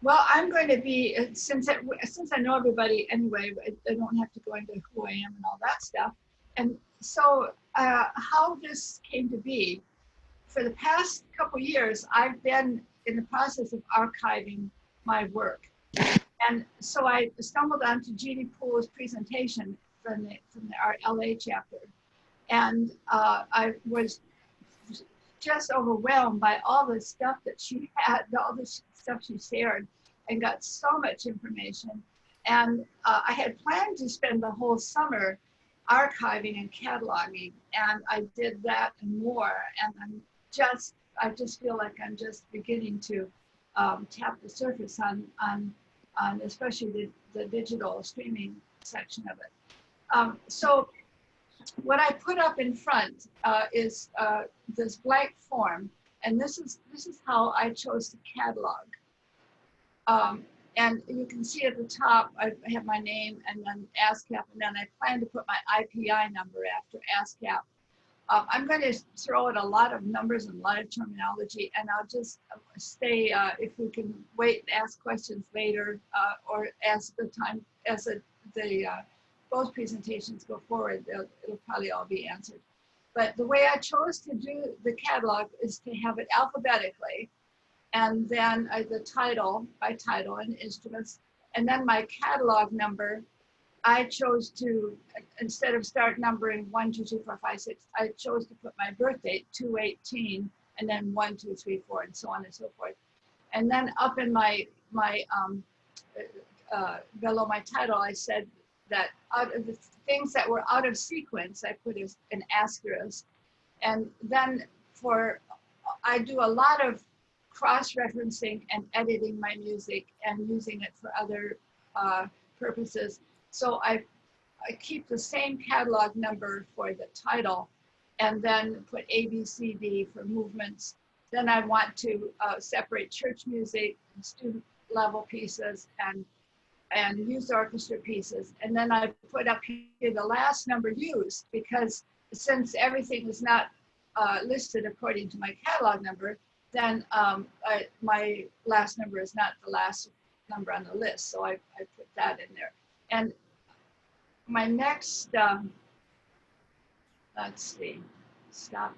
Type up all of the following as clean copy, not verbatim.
Well, I'm going to be, since I know everybody anyway, I don't have to go into who I am and all that stuff. And so how this came to be, for the past couple years, I've been in the process of archiving my work. And so I stumbled onto Jeannie Poole's presentation from our LA chapter. And I was just overwhelmed by all the stuff that she had, all the stuff she shared, and got so much information. And I had planned to spend the whole summer archiving and cataloging, and I did that and more. And I just feel like I'm just beginning to tap the surface on especially the digital streaming section of it. So what I put up in front is this blank form, and this is how I chose to catalog. And you can see at the top, I have my name and then Ascap, and then I plan to put my IPI number after Ascap. I'm going to throw in a lot of numbers and a lot of terminology, and I'll just stay, if we can wait and ask questions later, or as both presentations go forward, it'll probably all be answered. But the way I chose to do the catalog is to have it alphabetically, and then the title, by title and instruments, and then my catalog number. I chose to, instead of start numbering 1, 2, 3, 4, 5, 6, I chose to put my birth date, 2/18, and then 1, 2, 3, 4, and so on and so forth. And then up in my below my title, I said that out of the things that were out of sequence, I put an asterisk. And then I do a lot of cross-referencing and editing my music and using it for other purposes. So I keep the same catalog number for the title, and then put A, B, C, D for movements. Then I want to separate church music and student level pieces and youth orchestra pieces. And then I put up here the last number used, because since everything is not listed according to my catalog number, then my last number is not the last number on the list. So I put that in there. And my next, let's see, stop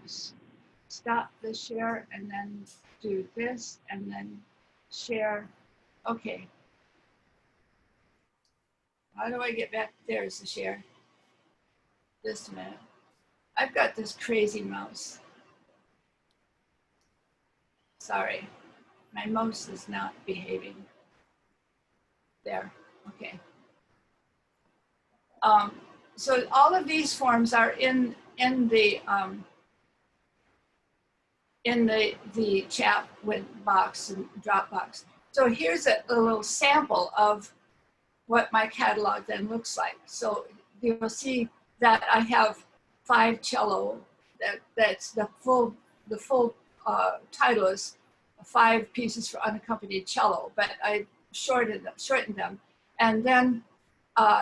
the share, and then do this, and then share. Okay. How do I get back? There's the share. Just a minute. I've got this crazy mouse. Sorry, my mouse is not behaving. There, okay. So all of these forms are in the chat with box and Dropbox. So here's a little sample of what my catalog then looks like. So you'll see that I have 5 cello. That's the full title is 5 pieces for unaccompanied cello, but I shortened them. And then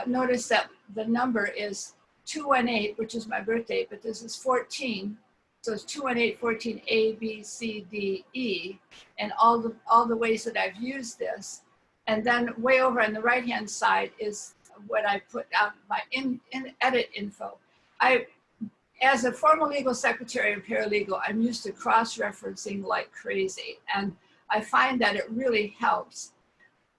notice that the number is 218, which is my birthday, but this is 14. So it's 218, 14, A, B, C, D, E, and all the ways that I've used this. And then way over on the right-hand side is what I put out my edit info. As a former legal secretary and paralegal, I'm used to cross-referencing like crazy, and I find that it really helps.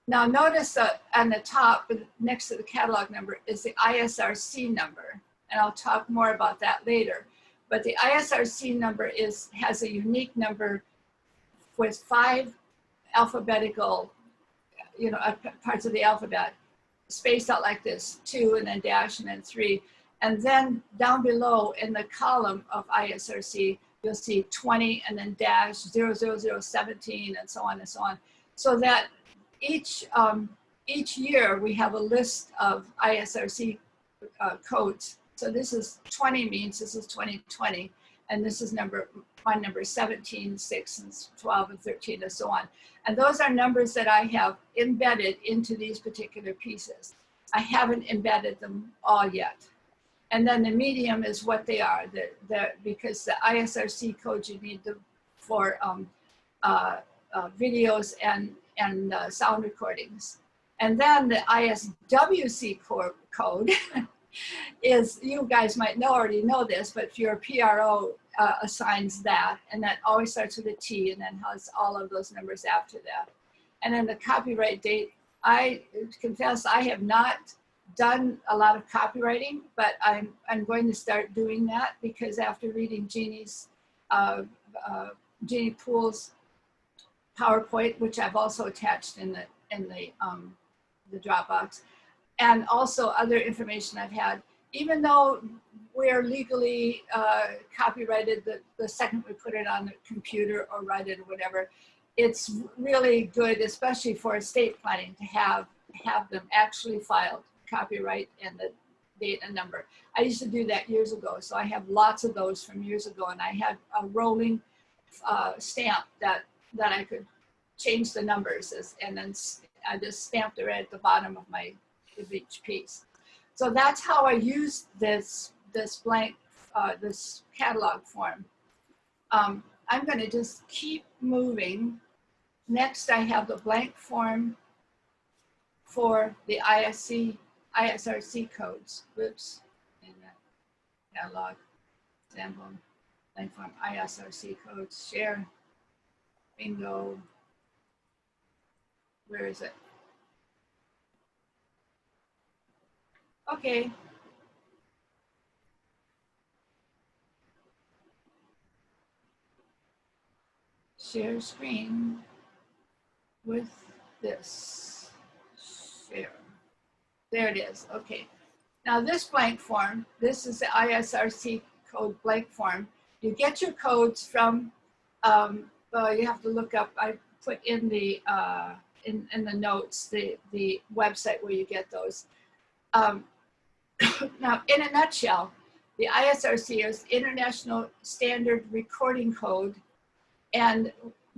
Now notice that on the top, next to the catalog number, is the ISRC number, and I'll talk more about that later. But the ISRC number has a unique number with 5 alphabetical, parts of the alphabet, spaced out like this, 2 and then dash and then 3. And then down below in the column of ISRC, you'll see 20 and then dash 00017 and so on and so on. So that each year we have a list of ISRC codes. So this is 20 means this is 2020, and this is my number 17, 6, and 12, and 13, and so on. And those are numbers that I have embedded into these particular pieces. I haven't embedded them all yet. And then the medium is what they are, because the ISRC codes you need for videos and sound recordings. And then the ISWC code is, you guys might already know this, but your PRO assigns that, and that always starts with a T and then has all of those numbers after that. And then the copyright date, I confess I have not done a lot of copywriting, but I'm going to start doing that, because after reading Jeannie Poole's PowerPoint, which I've also attached in the Dropbox, and also other information I've had, even though we're legally copyrighted the second we put it on the computer or write it or whatever, it's really good, especially for estate planning, to have them actually filed, copyright and the date and number. I used to do that years ago, so I have lots of those from years ago, and I had a rolling stamp that I could change the numbers, and then I just stamped it right at the bottom of each piece. So that's how I use this blank, this catalog form. I'm going to just keep moving. Next, I have the blank form for the ISRC codes. Oops, in the catalog, sample, blank form, ISRC codes, share, bingo. Where is it? Okay. Share screen with this. Share. There it is. Okay. Now this blank form, this is the ISRC code blank form. You get your codes from, you have to look up, I put in the notes, the website where you get those. Now, in a nutshell, the ISRC is International Standard Recording Code, and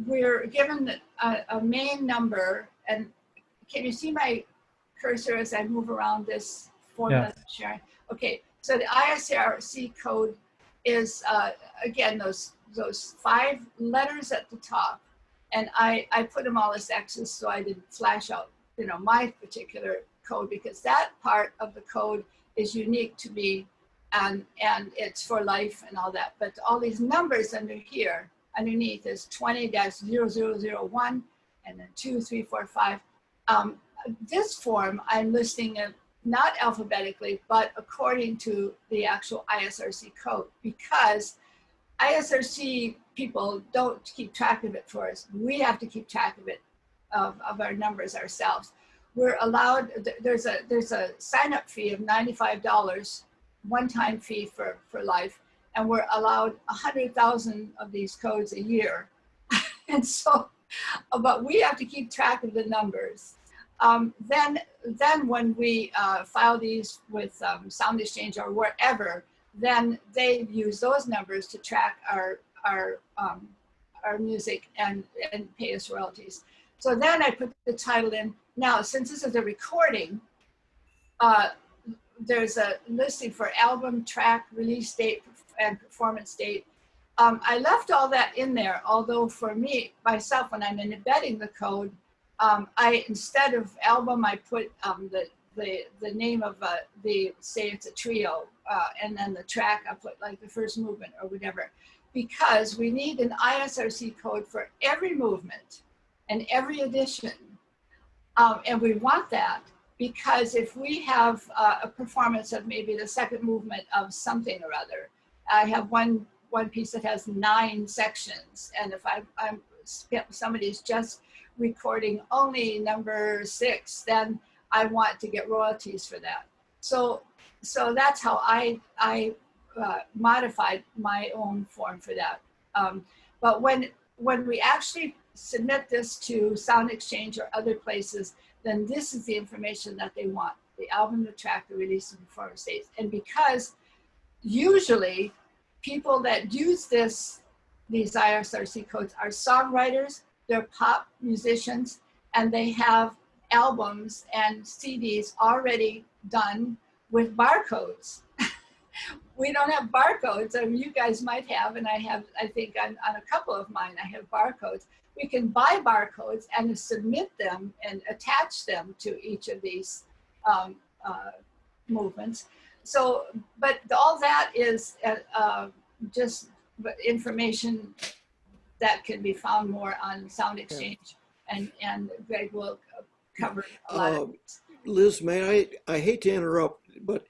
we're given a main number. And can you see my cursor as I move around this format? Yeah. Sharing? Okay, so the ISRC code is, again, those 5 letters at the top. And I put them all as X's so I didn't flash out, my particular code, because that part of the code is unique to me, and it's for life and all that. But all these numbers underneath is 20-0001 and then 2, 3, 4, 5. This form I'm listing it not alphabetically, but according to the actual ISRC code, because ISRC people don't keep track of it for us. We have to keep track of it, of our numbers ourselves. We're allowed, there's a sign-up fee of $95, one-time fee for life, and we're allowed 100,000 of these codes a year. And so, but we have to keep track of the numbers. Then when we file these with Sound Exchange or wherever, then they use those numbers to track our music and pay us royalties. So then I put the title in. Now, since this is a recording, there's a listing for album, track, release date, and performance date. I left all that in there, although for me, myself, when I'm embedding the code, instead of album, I put the name of say it's a trio, and then the track, I put like the first movement or whatever, because we need an ISRC code for every movement and every edition. And we want that because if we have a performance of maybe the second movement of something or other, I have one piece that has 9 sections, and if somebody's just recording only number 6, then I want to get royalties for that. So that's how I modified my own form for that. But when we actually submit this to Sound Exchange or other places, then this is the information that they want: the album, the track, the release, and performance dates. And because usually people that use these ISRC codes are songwriters, they're pop musicians, and they have albums and CDs already done with barcodes. We don't have barcodes. I mean, you guys might have, and I think on a couple of mine, I have barcodes. we can buy barcodes and submit them and attach them to each of these movements. So, but all that is just information that can be found more on Sound Exchange, and Greg will cover a lot of these. Liz, I hate to interrupt, but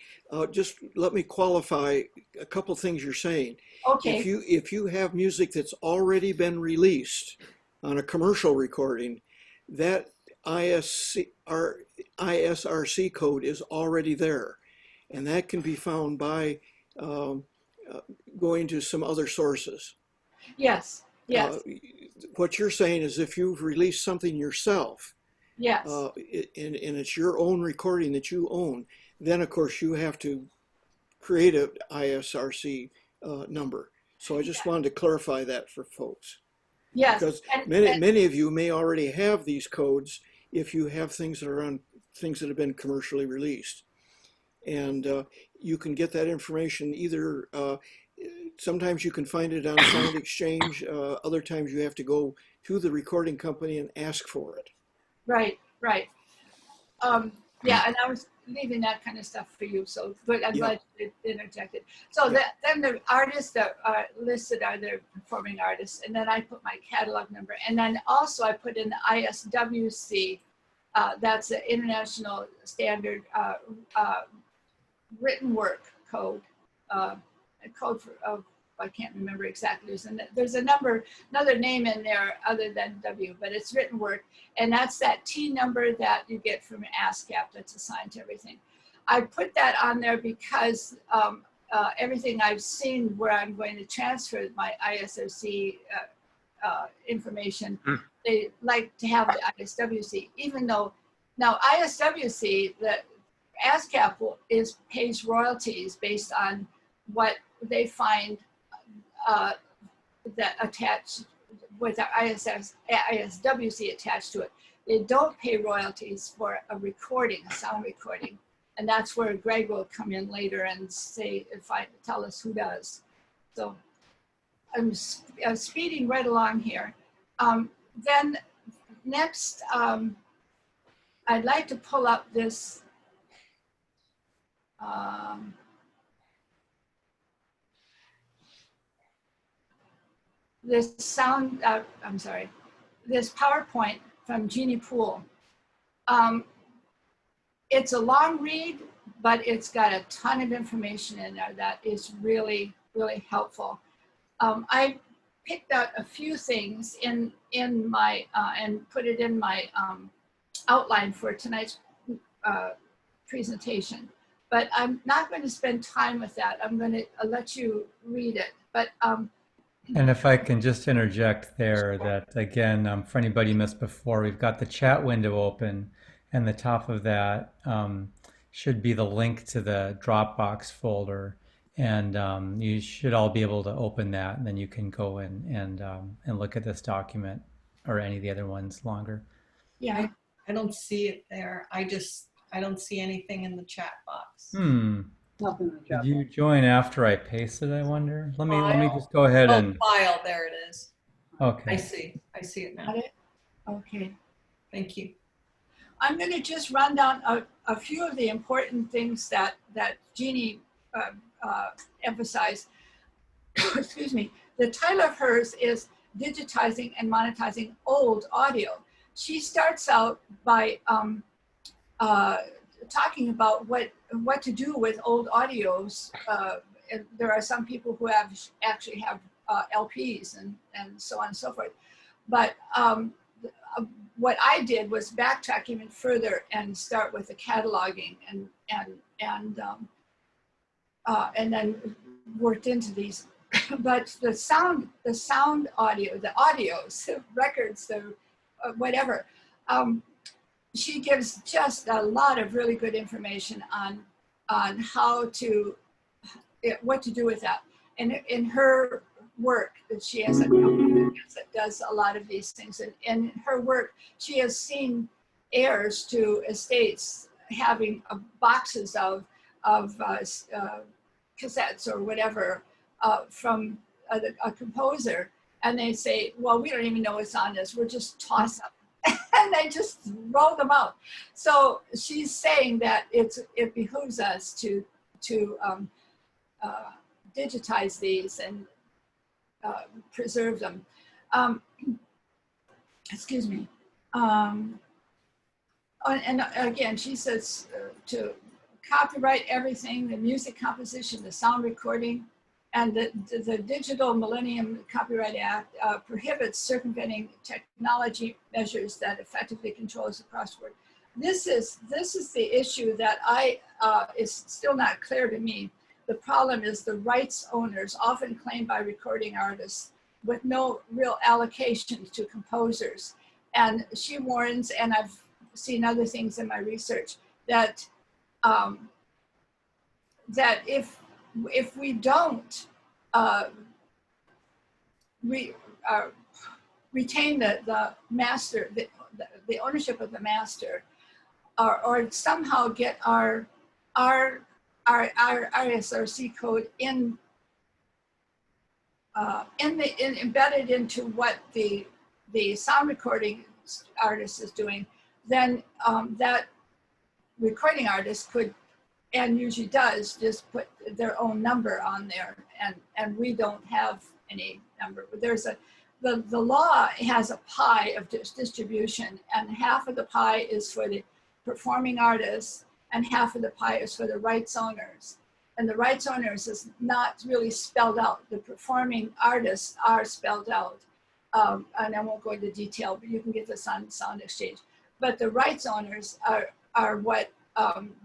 just let me qualify a couple things you're saying. Okay. If you have music that's already been released on a commercial recording, that ISRC code is already there, and that can be found by going to some other sources. Yes. Yes. What you're saying is if you've released something yourself, yes, and it's your own recording that you own, then of course you have to create a ISRC number. So I just wanted to clarify that for folks. Yes. Because many of you may already have these codes if you have things that are on things that have been commercially released. And you can get that information either, sometimes you can find it on Sound Exchange, other times you have to go to the recording company and ask for it. Right, right. Yeah, and I was leaving that kind of stuff for you, so but I'm glad you interjected. So then the artists that are listed are the performing artists, and then I put my catalog number, and then also I put in the ISWC, that's the International Standard Written Work Code, a code for, I can't remember exactly. There's another name in there other than W, but it's written work. And that's that T number that you get from Ascap that's assigned to everything. I put that on there because everything I've seen where I'm going to transfer my ISRC information, they like to have the ISWC, even though now ISWC, the Ascap pays royalties based on what they find that attached with our ISWC attached to it. They don't pay royalties for a recording, a sound recording. And that's where Greg will come in later and tell us who does. So I'm speeding right along here. Then next, I'd like to pull up this this PowerPoint from Jeannie Poole. It's a long read, but it's got a ton of information in there that is really, really helpful. I picked out a few things in my, and put it in my outline for tonight's presentation, but I'm not going to spend time with that. I'm going to let you read it, but and if I can just interject there that, again, for anybody missed before, we've got the chat window open, and the top of that should be the link to the Dropbox folder, and you should all be able to open that, and then you can go in and look at this document or any of the other ones longer. Yeah, I don't see it there. I don't see anything in the chat box. Did you join after I pasted, I wonder? Let me just go ahead and file, there it is. Okay. I see it now. Okay. Thank you. I'm going to just run down a few of the important things that Jeannie emphasized. Excuse me. The title of hers is Digitizing and Monetizing Old Audio. She starts out by talking about what to do with old audios. And there are some people who actually have LPs and so on and so forth. But what I did was backtrack even further and start with the cataloging and then worked into these. But the sound audio, the audios, the records, the whatever. She gives just a lot of really good information on how to, what to do with that. And in her work, that she has a company that does a lot of these things. And in her work, she has seen heirs to estates having boxes of cassettes or whatever from a composer, and they say, well, we don't even know what's on this. We're just toss up. And they just roll them out. So she's saying that it behooves us to digitize these and preserve them. Excuse me. And again, she says to copyright everything, the music composition, the sound recording, and the Digital Millennium Copyright Act prohibits circumventing technology measures that effectively controls the crossword. This is the issue that is still not clear to me. The problem is the rights owners, often claimed by recording artists, with no real allocation to composers. And she warns, and I've seen other things in my research, that that if we don't retain the master, the ownership of the master, or somehow get our ISRC code embedded into what the sound recording artist is doing, then that recording artist could, and usually does, just put their own number on there, and we don't have any number. There's the law has a pie of distribution, and half of the pie is for the performing artists, and half of the pie is for the rights owners. And the rights owners is not really spelled out. The performing artists are spelled out. And I won't go into detail, but you can get this on Sound Exchange. But the rights owners are what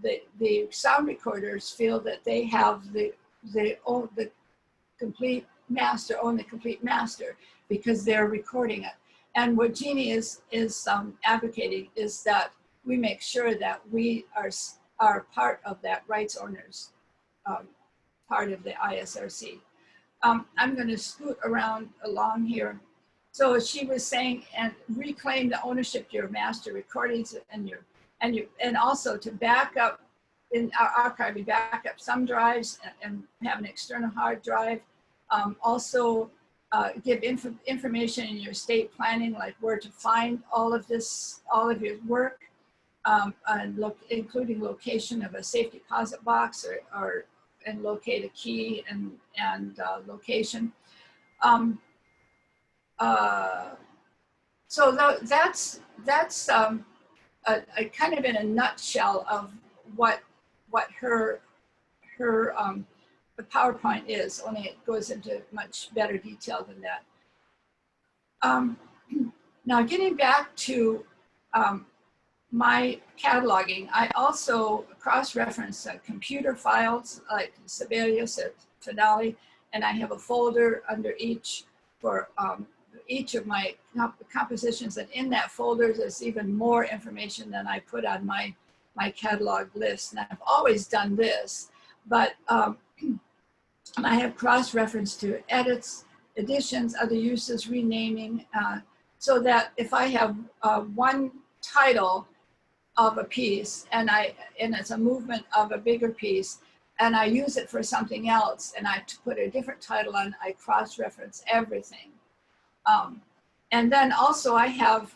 the sound recorders feel that they have the complete master, own the complete master, because they're recording it. And what Jeannie is advocating is that we make sure that we are part of that rights owners, part of the ISRC. I'm going to scoot along here. So she was saying, and reclaim the ownership to your master recordings and also to back up in our archive, we back up some drives and have an external hard drive. Also give information in your estate planning, like where to find all of this, all of your work, and including location of a safe deposit box and locate a key and location. So that's a kind of in a nutshell of what her the PowerPoint is, only it goes into much better detail than that. Now getting back to my cataloging, I also cross-reference computer files like Sibelius or Finale, and I have a folder under each for each of my compositions, and in that folder there's even more information than I put on my catalog list. And I've always done this, but and I have cross-reference to edits, editions, other uses, renaming, so that if I have one title of a piece and it's a movement of a bigger piece, and I use it for something else, and I put a different title on, I cross-reference everything. And then also I have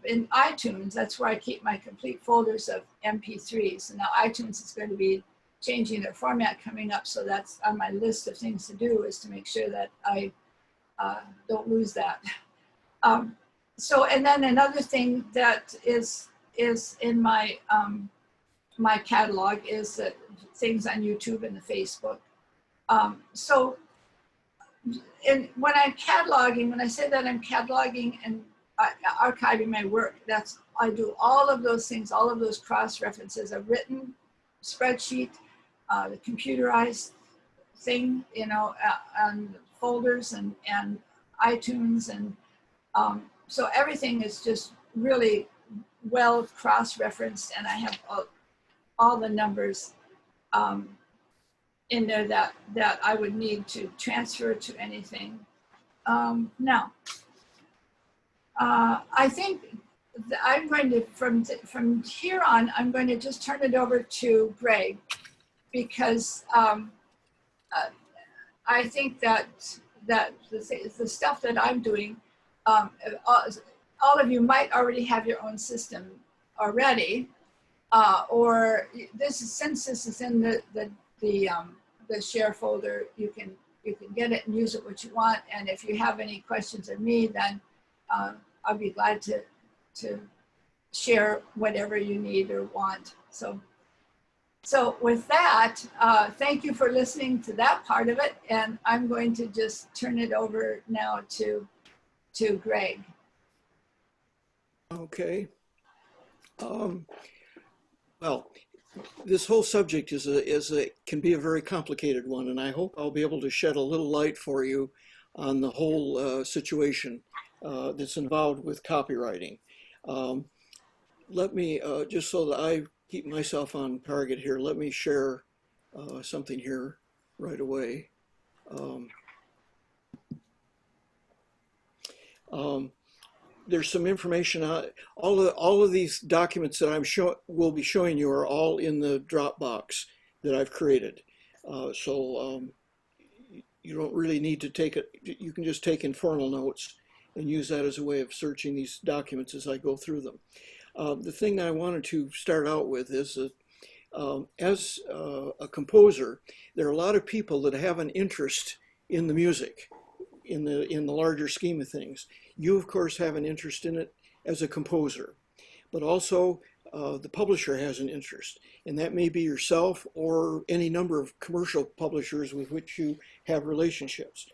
in iTunes, that's where I keep my complete folders of MP3s. And now iTunes is going to be changing their format coming up, so that's on my list of things to do, is to make sure that I don't lose that. So, and then another thing that is in my my catalog is that things on YouTube and the Facebook. So, and when I'm cataloging, when I say that I'm cataloging and archiving my work, I do all of those things, all of those cross-references, a written spreadsheet, the computerized thing, you know, and folders and iTunes, and so everything is just really well cross-referenced, and I have all the numbers in there that I would need to transfer to anything. Now, I think I'm going to, from here on, I'm going to just turn it over to Greg, because I think that that the stuff that I'm doing, all of you might already have your own system already, or since this is in the share folder, you can get it and use it what you want. And if you have any questions of me, then I'll be glad to share whatever you need or want. So with that, thank you for listening to that part of it. And I'm going to just turn it over now to Greg. Okay. Well, this whole subject can be a very complicated one, and I hope I'll be able to shed a little light for you on the whole situation that's involved with copywriting. Let me, just so that I keep myself on target here, let me share something here right away. There's some information. All of these documents that will be showing you are all in the Dropbox that I've created. So you don't really need to take it. You can just take informal notes and use that as a way of searching these documents as I go through them. The thing that I wanted to start out with is that as a composer, there are a lot of people that have an interest in the music, in the larger scheme of things. You, of course, have an interest in it as a composer, but also the publisher has an interest, and that may be yourself or any number of commercial publishers with which you have relationships.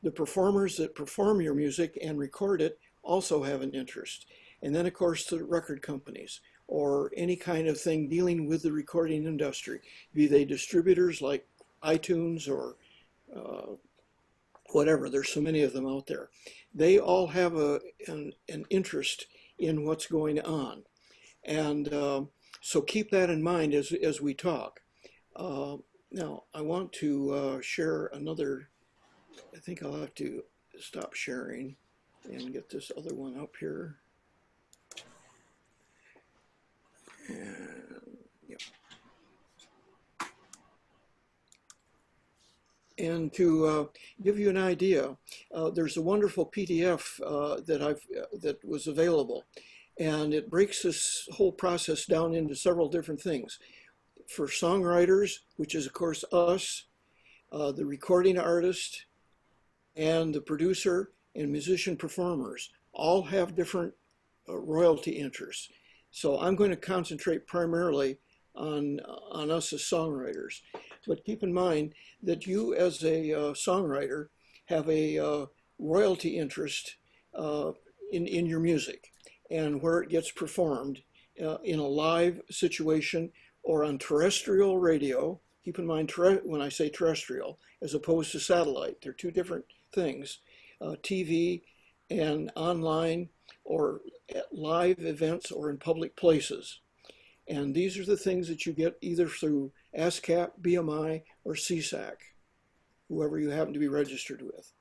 The performers that perform your music and record it also have an interest. And then, of course, the record companies or any kind of thing dealing with the recording industry, be they distributors like iTunes or whatever. There's so many of them out there. They all have an interest in what's going on. And so keep that in mind as we talk. Now, I want to share another. I think I'll have to stop sharing and get this other one up here. And, yeah. And to give you an idea, there's a wonderful PDF that was available, and it breaks this whole process down into several different things. For songwriters, which is of course us, the recording artist, and the producer and musician performers all have different royalty interests. So I'm going to concentrate primarily on us as songwriters. But keep in mind that you as a songwriter have a royalty interest in your music and where it gets performed in a live situation or on terrestrial radio. Keep in mind when I say terrestrial as opposed to satellite, they're two different things. TV and online or at live events or in public places. And these are the things that you get either through Ascap, BMI, or CSAC, whoever you happen to be registered with.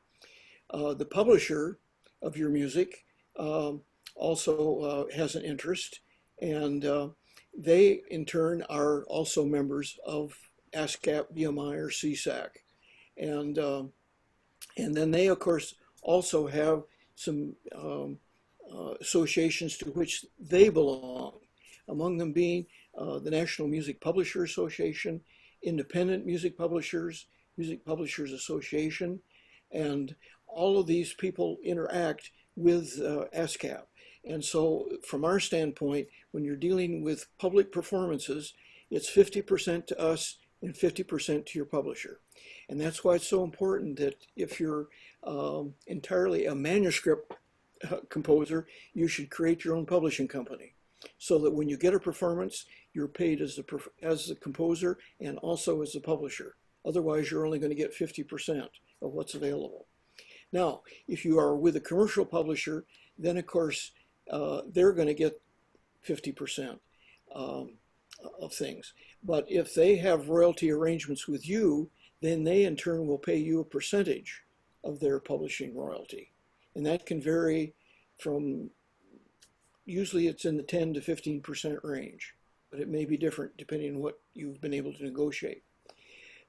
The publisher of your music also has an interest, and they in turn are also members of Ascap, BMI, or CSAC. And then they, of course, also have some associations to which they belong, among them being the National Music Publisher Association, Independent Music Publishers Association, and all of these people interact with Ascap. And so from our standpoint, when you're dealing with public performances, it's 50% to us and 50% to your publisher. And that's why it's so important that if you're entirely a manuscript composer, you should create your own publishing company so that when you get a performance, you're paid as the composer and also as the publisher. Otherwise, you're only going to get 50% of what's available. Now, if you are with a commercial publisher, then of course, they're going to get 50% of things. But if they have royalty arrangements with you, then they in turn will pay you a percentage of their publishing royalty. And that can vary from, usually it's in the 10 to 15% range, but it may be different depending on what you've been able to negotiate.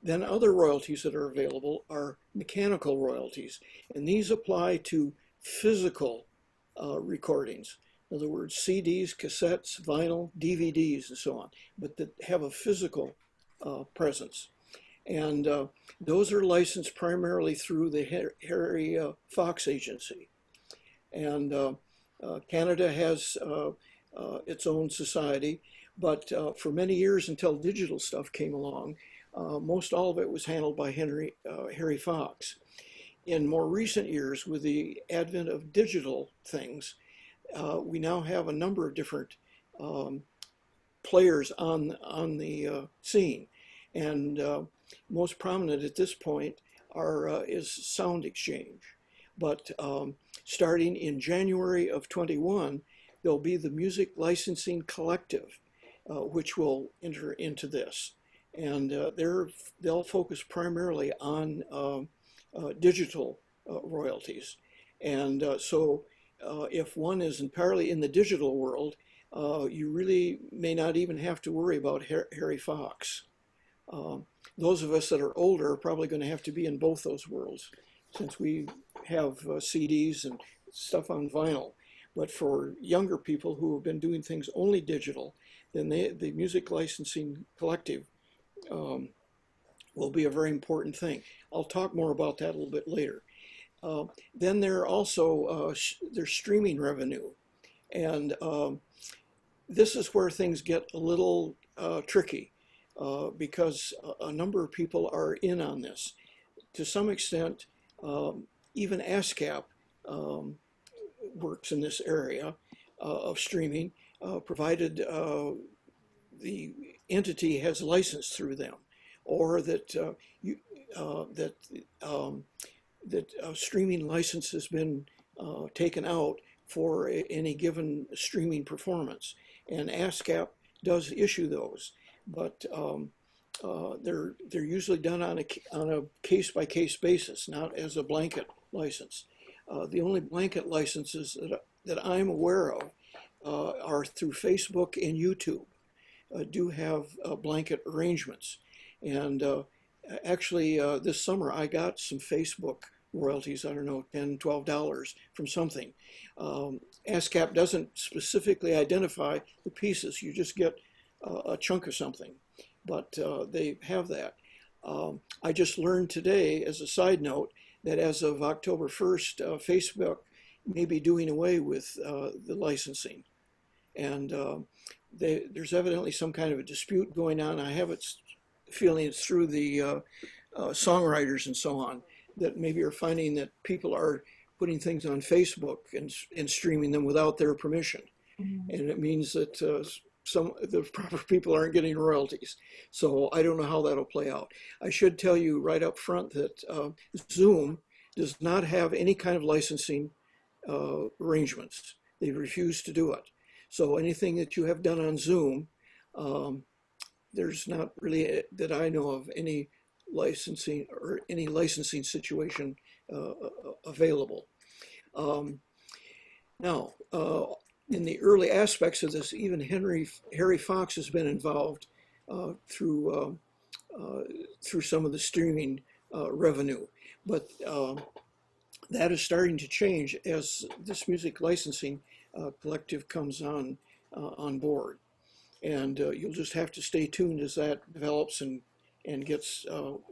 Then other royalties that are available are mechanical royalties, and these apply to physical recordings. In other words, CDs, cassettes, vinyl, DVDs, and so on, but that have a physical presence. And those are licensed primarily through the Harry Fox Agency. And Canada has its own society, but for many years until digital stuff came along, most all of it was handled by Harry Fox. In more recent years, with the advent of digital things, we now have a number of different players on the scene, and most prominent at this point is Sound Exchange. But starting in January of 21, there'll be the Music Licensing Collective, which will enter into this, and they'll focus primarily on digital royalties. And so if one is entirely in the digital world, you really may not even have to worry about Harry Fox. Those of us that are older are probably going to have to be in both those worlds, since we have CDs and stuff on vinyl. But for younger people who have been doing things only digital, then the Music Licensing Collective will be a very important thing. I'll talk more about that a little bit later. Then there are also there's streaming revenue, and this is where things get a little tricky because a number of people are in on this. To some extent, even Ascap works in this area of streaming, provided the entity has license through them, or that streaming license has been taken out for any given streaming performance. And Ascap does issue those, but they're usually done on a case-by-case basis, not as a blanket license. The only blanket licenses that I'm aware of are through Facebook and YouTube. Do have blanket arrangements. And actually, this summer I got some Facebook royalties, I don't know, $10, $12 from something. ASCAP doesn't specifically identify the pieces, you just get a chunk of something, but they have that. I just learned today, as a side note, that as of October 1st, Facebook may be doing away with the licensing. And there's evidently some kind of a dispute going on. I have a feeling it's through the songwriters and so on, that maybe are finding that people are putting things on Facebook and streaming them without their permission. Mm-hmm. And it means that the proper people aren't getting royalties. So I don't know how that'll play out. I should tell you right up front that Zoom does not have any kind of licensing arrangements. They refuse to do it. So anything that you have done on Zoom, there's not really, that I know of, any licensing or any licensing situation available. Now, in the early aspects of this, even Harry Fox has been involved through some of the streaming revenue, but that is starting to change as this music licensing collective comes on board, and you'll just have to stay tuned as that develops and gets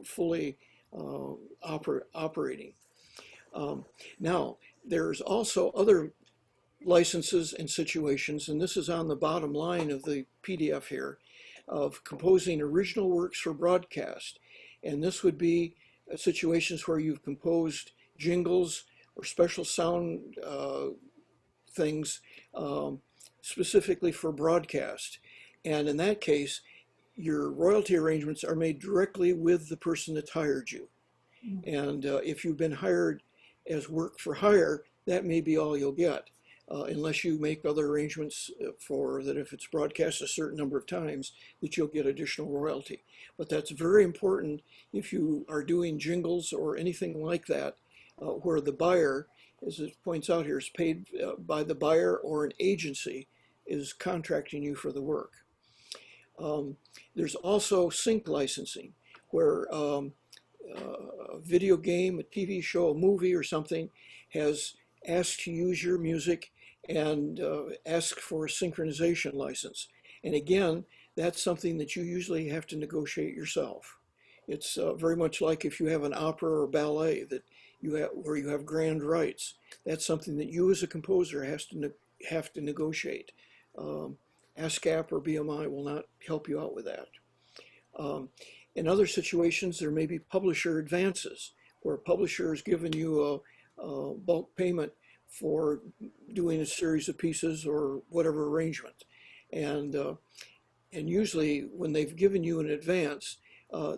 fully operating. Now, there's also other licenses and situations, and this is on the bottom line of the PDF here, of composing original works for broadcast. And this would be situations where you've composed jingles or special sound things specifically for broadcast. And in that case, your royalty arrangements are made directly with the person that hired you. And if you've been hired as work for hire, that may be all you'll get, unless you make other arrangements for that if it's broadcast a certain number of times, that you'll get additional royalty. But that's very important if you are doing jingles or anything like that, where the buyer, as it points out here, is paid by the buyer or an agency is contracting you for the work. There's also sync licensing, where a video game, a TV show, a movie or something has asked to use your music and asked for a synchronization license. And again, that's something that you usually have to negotiate yourself. It's very much like if you have an opera or ballet that you have, where you have grand rights. That's something that you as a composer have to negotiate. Ascap or BMI will not help you out with that. In other situations, there may be publisher advances, where a publisher has given you a bulk payment for doing a series of pieces or whatever arrangement. And usually when they've given you an advance,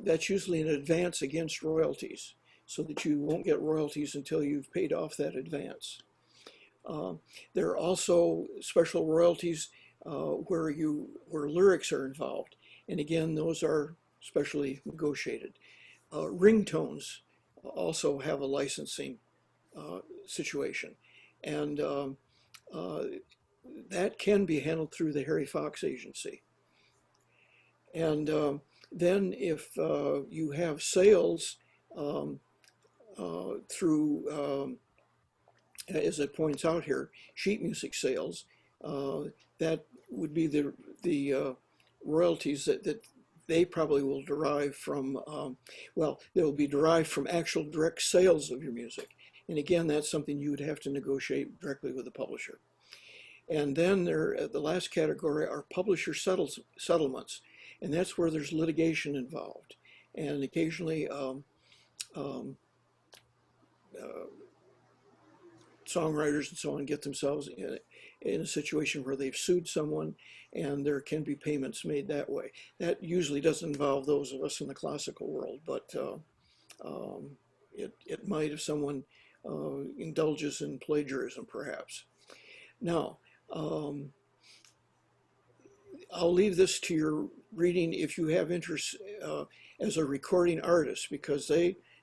that's usually an advance against royalties, so that you won't get royalties until you've paid off that advance. There are also special royalties where lyrics are involved. And again, those are specially negotiated. Ringtones also have a licensing situation. And that can be handled through the Harry Fox agency. And then if you have sales through, as it points out here, sheet music sales, that would be the royalties that they probably will derive from, well, they'll be derived from actual direct sales of your music. And again, that's something you would have to negotiate directly with the publisher. And then the last category are publisher settlements. And that's where there's litigation involved. And occasionally songwriters and so on get themselves in a situation where they've sued someone, and there can be payments made that way. That usually doesn't involve those of us in the classical world, but it might if someone indulges in plagiarism, perhaps. Now, I'll leave this to your reading if you have interest as a recording artist, because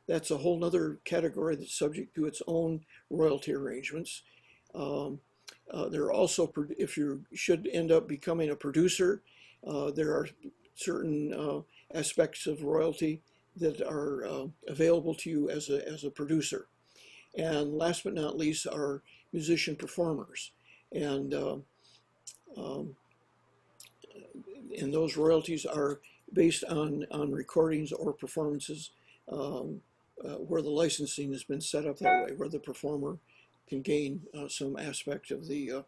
that's a whole other category that's subject to its own royalty arrangements. There are also, if you should end up becoming a producer, there are certain aspects of royalty that are available to you as a producer. And last but not least are musician performers. And those royalties are based on recordings or performances where the licensing has been set up that way, where the performer can gain some aspect of the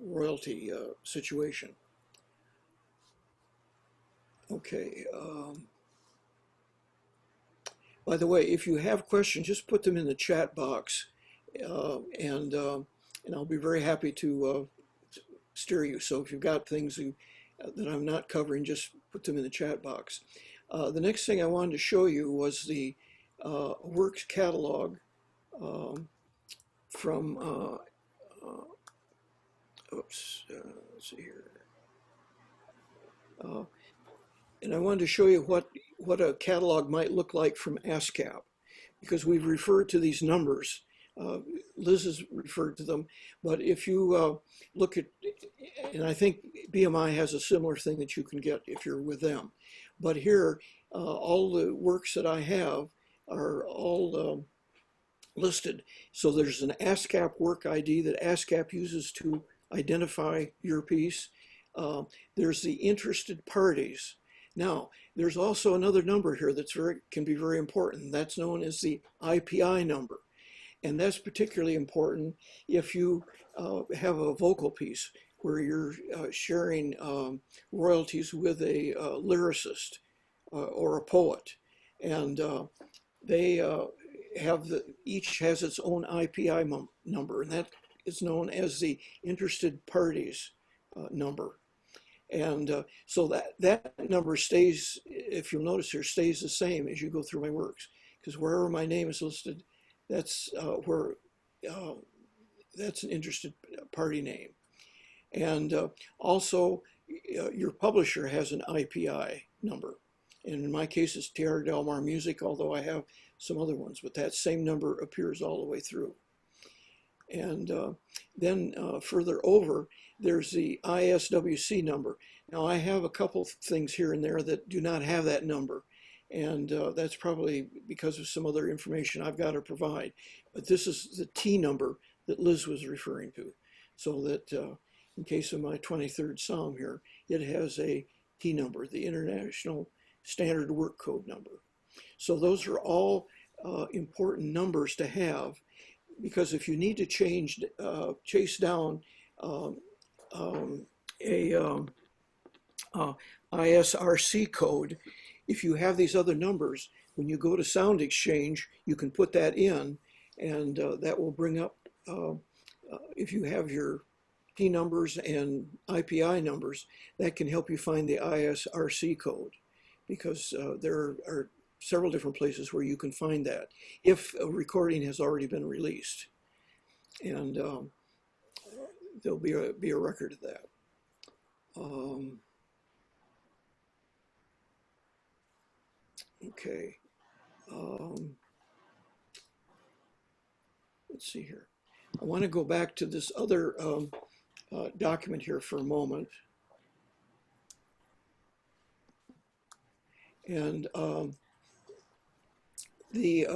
royalty situation. Okay. By the way, if you have questions, just put them in the chat box, and I'll be very happy to steer you. So if you've got things that I'm not covering, just put them in the chat box. The next thing I wanted to show you was the works catalog from, let's see here. And I wanted to show you what a catalog might look like from Ascap, because we've referred to these numbers. Liz has referred to them, but if you look at, and I think BMI has a similar thing that you can get if you're with them. But here, all the works that I have are all listed. So there's an Ascap work ID that Ascap uses to identify your piece. There's the interested parties. Now, there's also another number here that's can be very important. That's known as the IPI number. And that's particularly important if you have a vocal piece where you're sharing royalties with a lyricist or a poet. And they each has its own IPI number, and that is known as the interested parties number. And so that number stays, if you'll notice here, stays the same as you go through my works, because wherever my name is listed, that's that's an interested party name. And also, your publisher has an IPI number. And in my case, it's TR Del Mar Music, although I have some other ones, but that same number appears all the way through. And then further over, there's the ISWC number. Now, I have a couple things here and there that do not have that number. And that's probably because of some other information I've got to provide. But this is the T number that Liz was referring to. So that in case of my 23rd Psalm here, it has a T number, the International Standard Work Code number. So those are all important numbers to have, because if you need to chase down a ISRC code, if you have these other numbers, when you go to Sound Exchange, you can put that in, and that will bring up, if you have your T numbers and IPI numbers, that can help you find the ISRC code, because there are several different places where you can find that if a recording has already been released. And there'll be a record of that. Okay. Let's see here. I want to go back to this other document here for a moment. And the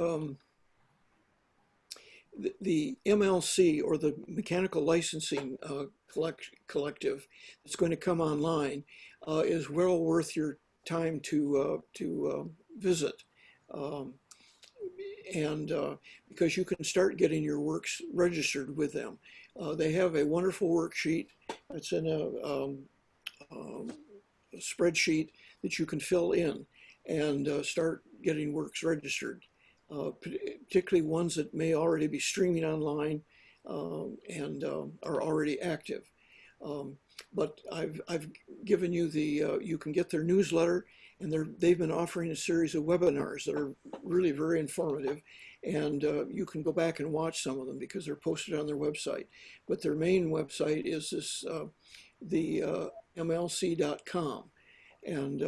MLC, or the Mechanical Licensing Collective, that's going to come online, is well worth your time to visit. Because you can start getting your works registered with them. They have a wonderful worksheet. It's in a spreadsheet that you can fill in and start getting works registered, particularly ones that may already be streaming online and are already active. But I've given you you can get their newsletter, and they've been offering a series of webinars that are really very informative, and you can go back and watch some of them because they're posted on their website. But their main website is this, the MLC.com, and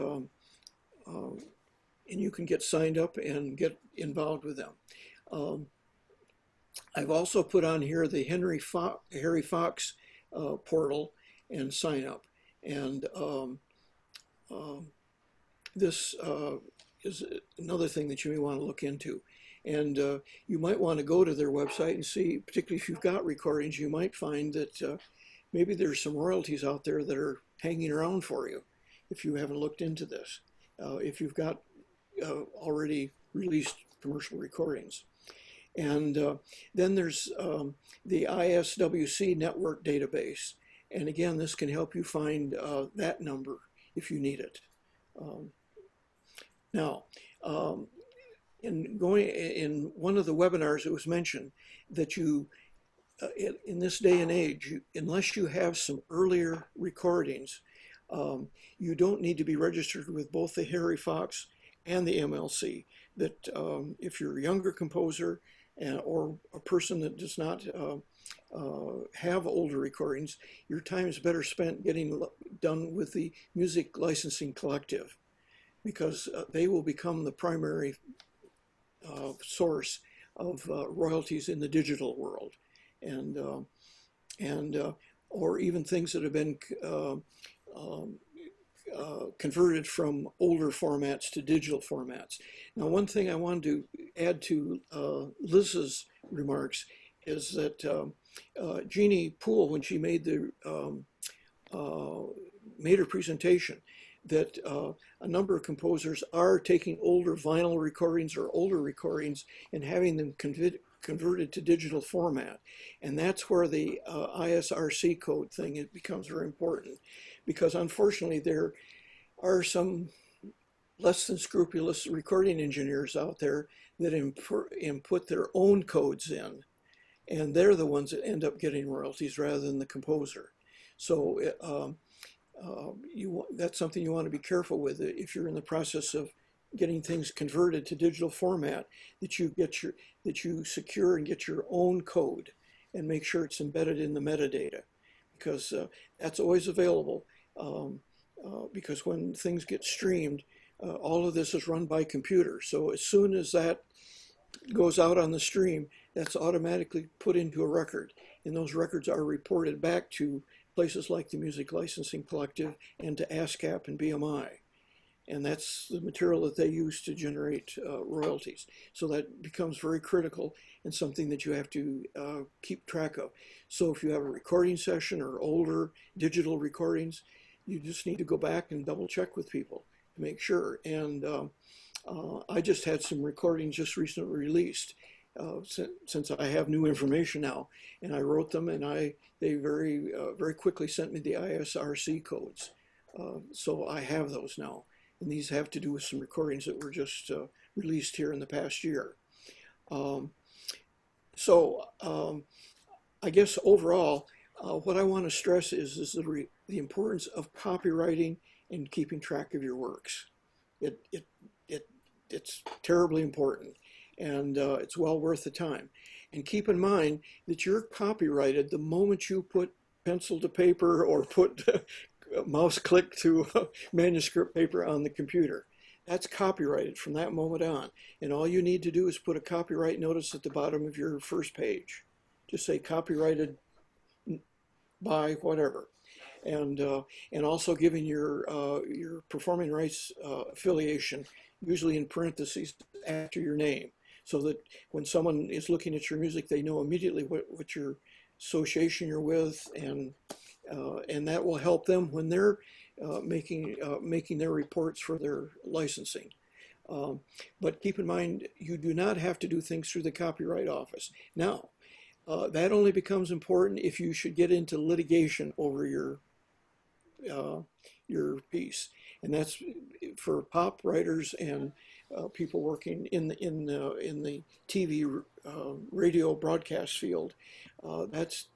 you can get signed up and get involved with them. I've also put on here the Harry Fox portal and sign up, and this is another thing that you may want to look into. And you might want to go to their website and see, particularly if you've got recordings, you might find that maybe there's some royalties out there that are hanging around for you if you haven't looked into this, if you've got already released commercial recordings. And then there's the ISWC network database. And again, this can help you find that number if you need it. Now, in one of the webinars, it was mentioned that you, in this day and age, unless you have some earlier recordings, you don't need to be registered with both the Harry Fox and the MLC. That if you're a younger composer or a person that does not have older recordings, your time is better spent getting done with the Music Licensing Collective, because they will become the primary source of royalties in the digital world, and or even things that have been converted from older formats to digital formats. Now, one thing I wanted to add to Liz's remarks is that Jeannie Poole, when she made her presentation, that a number of composers are taking older vinyl recordings or older recordings and having them converted to digital format. And that's where the ISRC code thing, it becomes very important, because unfortunately there are some less than scrupulous recording engineers out there that input their own codes in, and they're the ones that end up getting royalties rather than the composer. So that's something you want to be careful with if you're in the process of getting things converted to digital format, that you secure and get your own code and make sure it's embedded in the metadata, because that's always available. Because when things get streamed, all of this is run by computer. So as soon as that goes out on the stream, that's automatically put into a record, and those records are reported back to places like the Music Licensing Collective and to Ascap and BMI. and that's the material that they use to generate royalties. So that becomes very critical and something that you have to keep track of. So if you have a recording session or older digital recordings, you just need to go back and double check with people to make sure. And I just had some recordings just recently released since I have new information now, and I wrote them, and they very quickly sent me the ISRC codes. So I have those now, and these have to do with some recordings that were just released here in the past year. I guess overall, what I want to stress is the importance of copywriting and keeping track of your works. It's terribly important, and it's well worth the time. And keep in mind that you're copyrighted the moment you put pencil to paper or put mouse click to manuscript paper on the computer. That's copyrighted from that moment on. And all you need to do is put a copyright notice at the bottom of your first page. Just say copyrighted by whatever. And also giving your performing rights affiliation, usually in parentheses after your name, so that when someone is looking at your music, they know immediately what your association you're with, and that will help them when they're making their reports for their licensing. But keep in mind, you do not have to do things through the Copyright Office. Now, that only becomes important if you should get into litigation over your piece, and that's for pop writers and people working in the TV, radio broadcast field. That's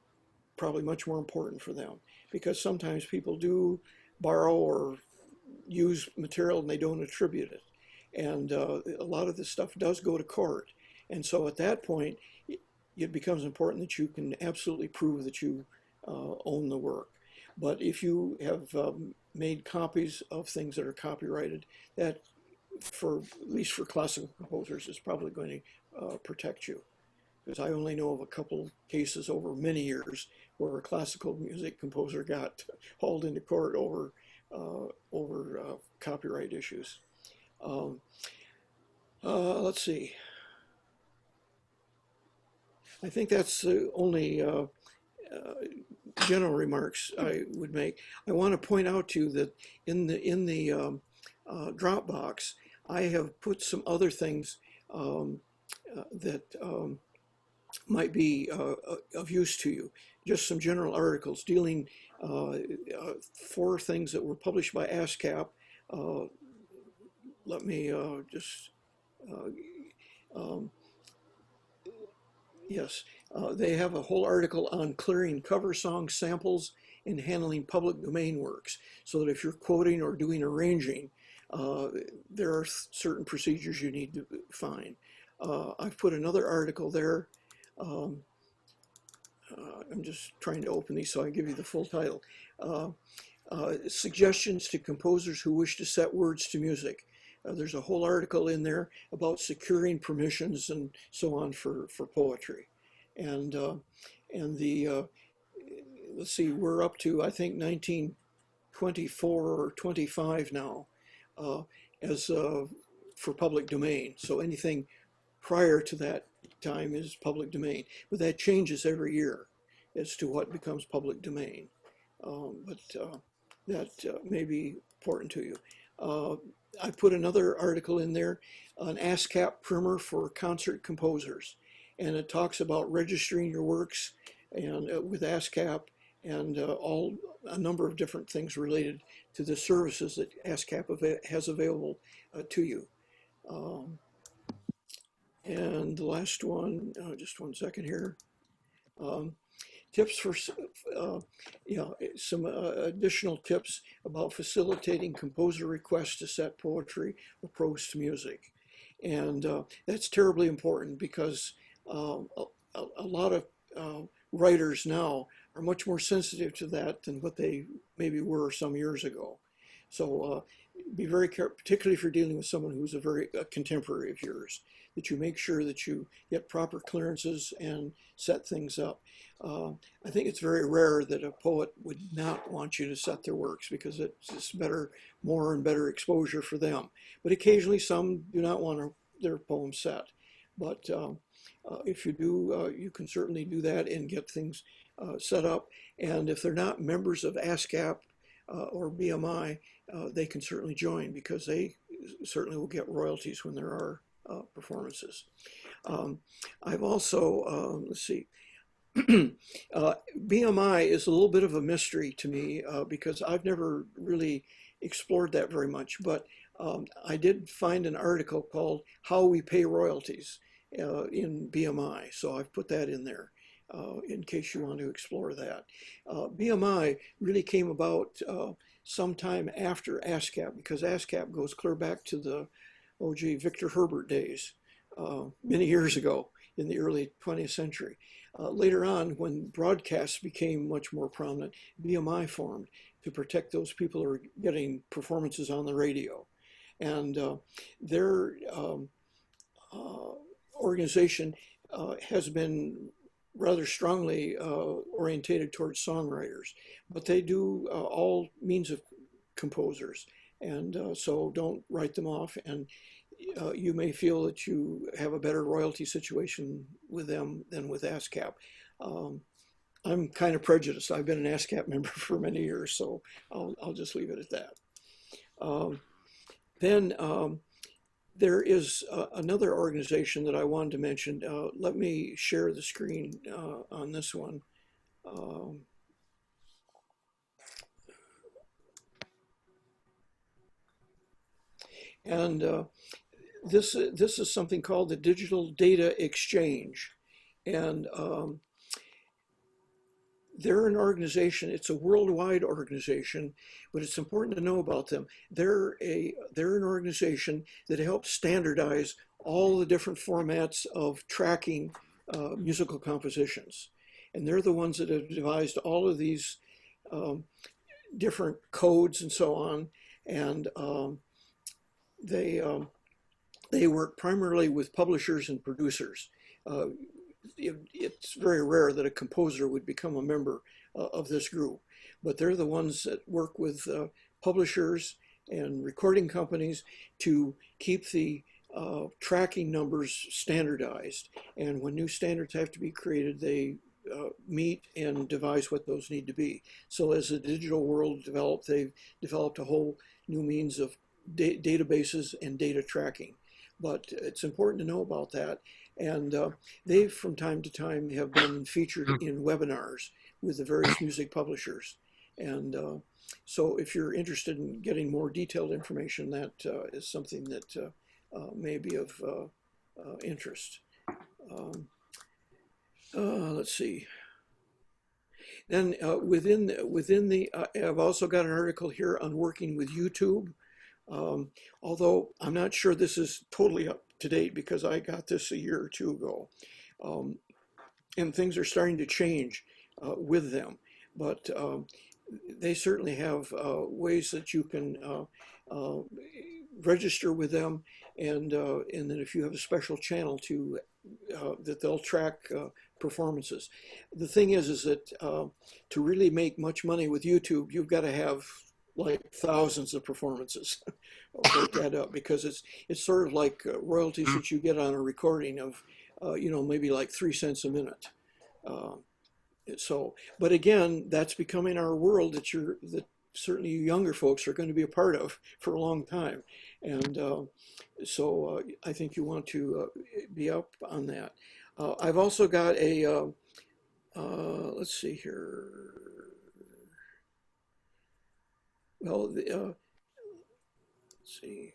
probably much more important for them, because sometimes people do borrow or use material and they don't attribute it, and a lot of this stuff does go to court. And so at that point, it becomes important that you can absolutely prove that you own the work. But if you have made copies of things that are copyrighted, that, at least for classical composers, is probably going to protect you. Because I only know of a couple cases over many years where a classical music composer got hauled into court over copyright issues. Let's see. I think that's the only general remarks I would make. I want to point out to you that in the Dropbox, I have put some other things that might be of use to you. Just some general articles dealing 4 things that were published by Ascap. Let me yes, they have a whole article on clearing cover song samples and handling public domain works, so that if you're quoting or doing arranging, there are certain procedures you need to find. I've put another article there. I'm just trying to open these so I can give you the full title. Suggestions to composers who wish to set words to music. There's a whole article in there about securing permissions and so on for poetry. And let's see, we're up to, I think, 1924 or 25 now as for public domain. So anything prior to that time is public domain, but that changes every year as to what becomes public domain. That may be important to you. I put another article in there, an Ascap primer for concert composers, and it talks about registering your works and with Ascap, and a number of different things related to the services that Ascap has available to you. And the last one, just one second here. Tips for, some additional tips about facilitating composer requests to set poetry or prose to music. And that's terribly important, because a lot of writers now are much more sensitive to that than what they maybe were some years ago. So be very careful, particularly if you're dealing with someone who's a contemporary of yours, that you make sure that you get proper clearances and set things up. I think it's very rare that a poet would not want you to set their works because it's just better, more and better exposure for them. But occasionally some do not want their poems set. But if you do, you can certainly do that and get things set up. And if they're not members of Ascap or BMI, they can certainly join because they certainly will get royalties when there are performances. I've also, let's see, BMI is a little bit of a mystery to me because I've never really explored that very much, but I did find an article called How We Pay Royalties in BMI, so I've put that in there in case you want to explore that. BMI really came about sometime after Ascap, because Ascap goes clear back to the Victor Herbert days, many years ago in the early 20th century. Later on, when broadcasts became much more prominent, BMI formed to protect those people who are getting performances on the radio. And their organization has been rather strongly orientated towards songwriters, but they do all means of composers. And so don't write them off. And you may feel that you have a better royalty situation with them than with Ascap. I'm kind of prejudiced. I've been an Ascap member for many years, so I'll just leave it at that. Then there is another organization that I wanted to mention. Let me share the screen on this one. This is something called the Digital Data Exchange. And they're an organization, it's a worldwide organization, but it's important to know about them. They're an organization that helps standardize all the different formats of tracking musical compositions. And they're the ones that have devised all of these different codes and so on. And they work primarily with publishers and producers. It's very rare that a composer would become a member of this group, but they're the ones that work with publishers and recording companies to keep the tracking numbers standardized. And when new standards have to be created, they meet and devise what those need to be. So as the digital world developed, they've developed a whole new means of databases and data tracking. But it's important to know about that. And they, from time to time, have been featured in webinars with the various music publishers. And so if you're interested in getting more detailed information, that is something that may be of interest. Let's see. Then within the I've also got an article here on working with YouTube. Although I'm not sure this is totally up to date because I got this a year or two ago. And things are starting to change with them. But they certainly have ways that you can register with them, and then if you have a special channel to that they'll track performances. The thing is that to really make much money with YouTube, you've got to have like thousands of performances. I'll break that up because it's sort of like royalties that you get on a recording of, maybe like 3 cents a minute. So, but again, that's becoming our world that certainly you younger folks are going to be a part of for a long time. And so I think you want to be up on that. I've also got a, let's see here. Well, let's see.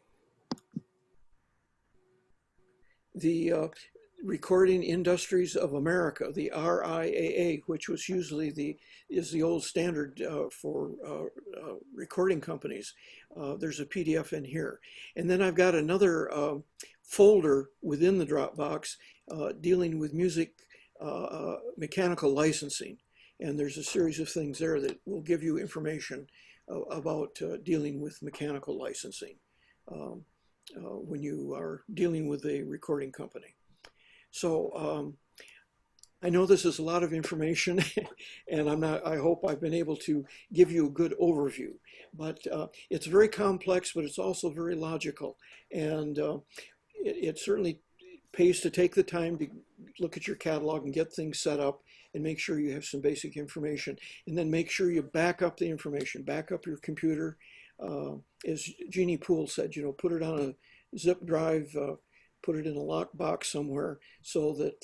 The Recording Industries of America, the RIAA, which was usually is the old standard for recording companies. There's a PDF in here. And then I've got another folder within the Dropbox dealing with music mechanical licensing. And there's a series of things there that will give you information about dealing with mechanical licensing when you are dealing with a recording company. So I know this is a lot of information, and I hope I've been able to give you a good overview. But it's very complex, but it's also very logical, and it certainly pays to take the time to look at your catalog and get things set up and make sure you have some basic information, and then make sure you back up the information, back up your computer. As Jeannie Poole said, put it on a zip drive, put it in a lockbox somewhere, so that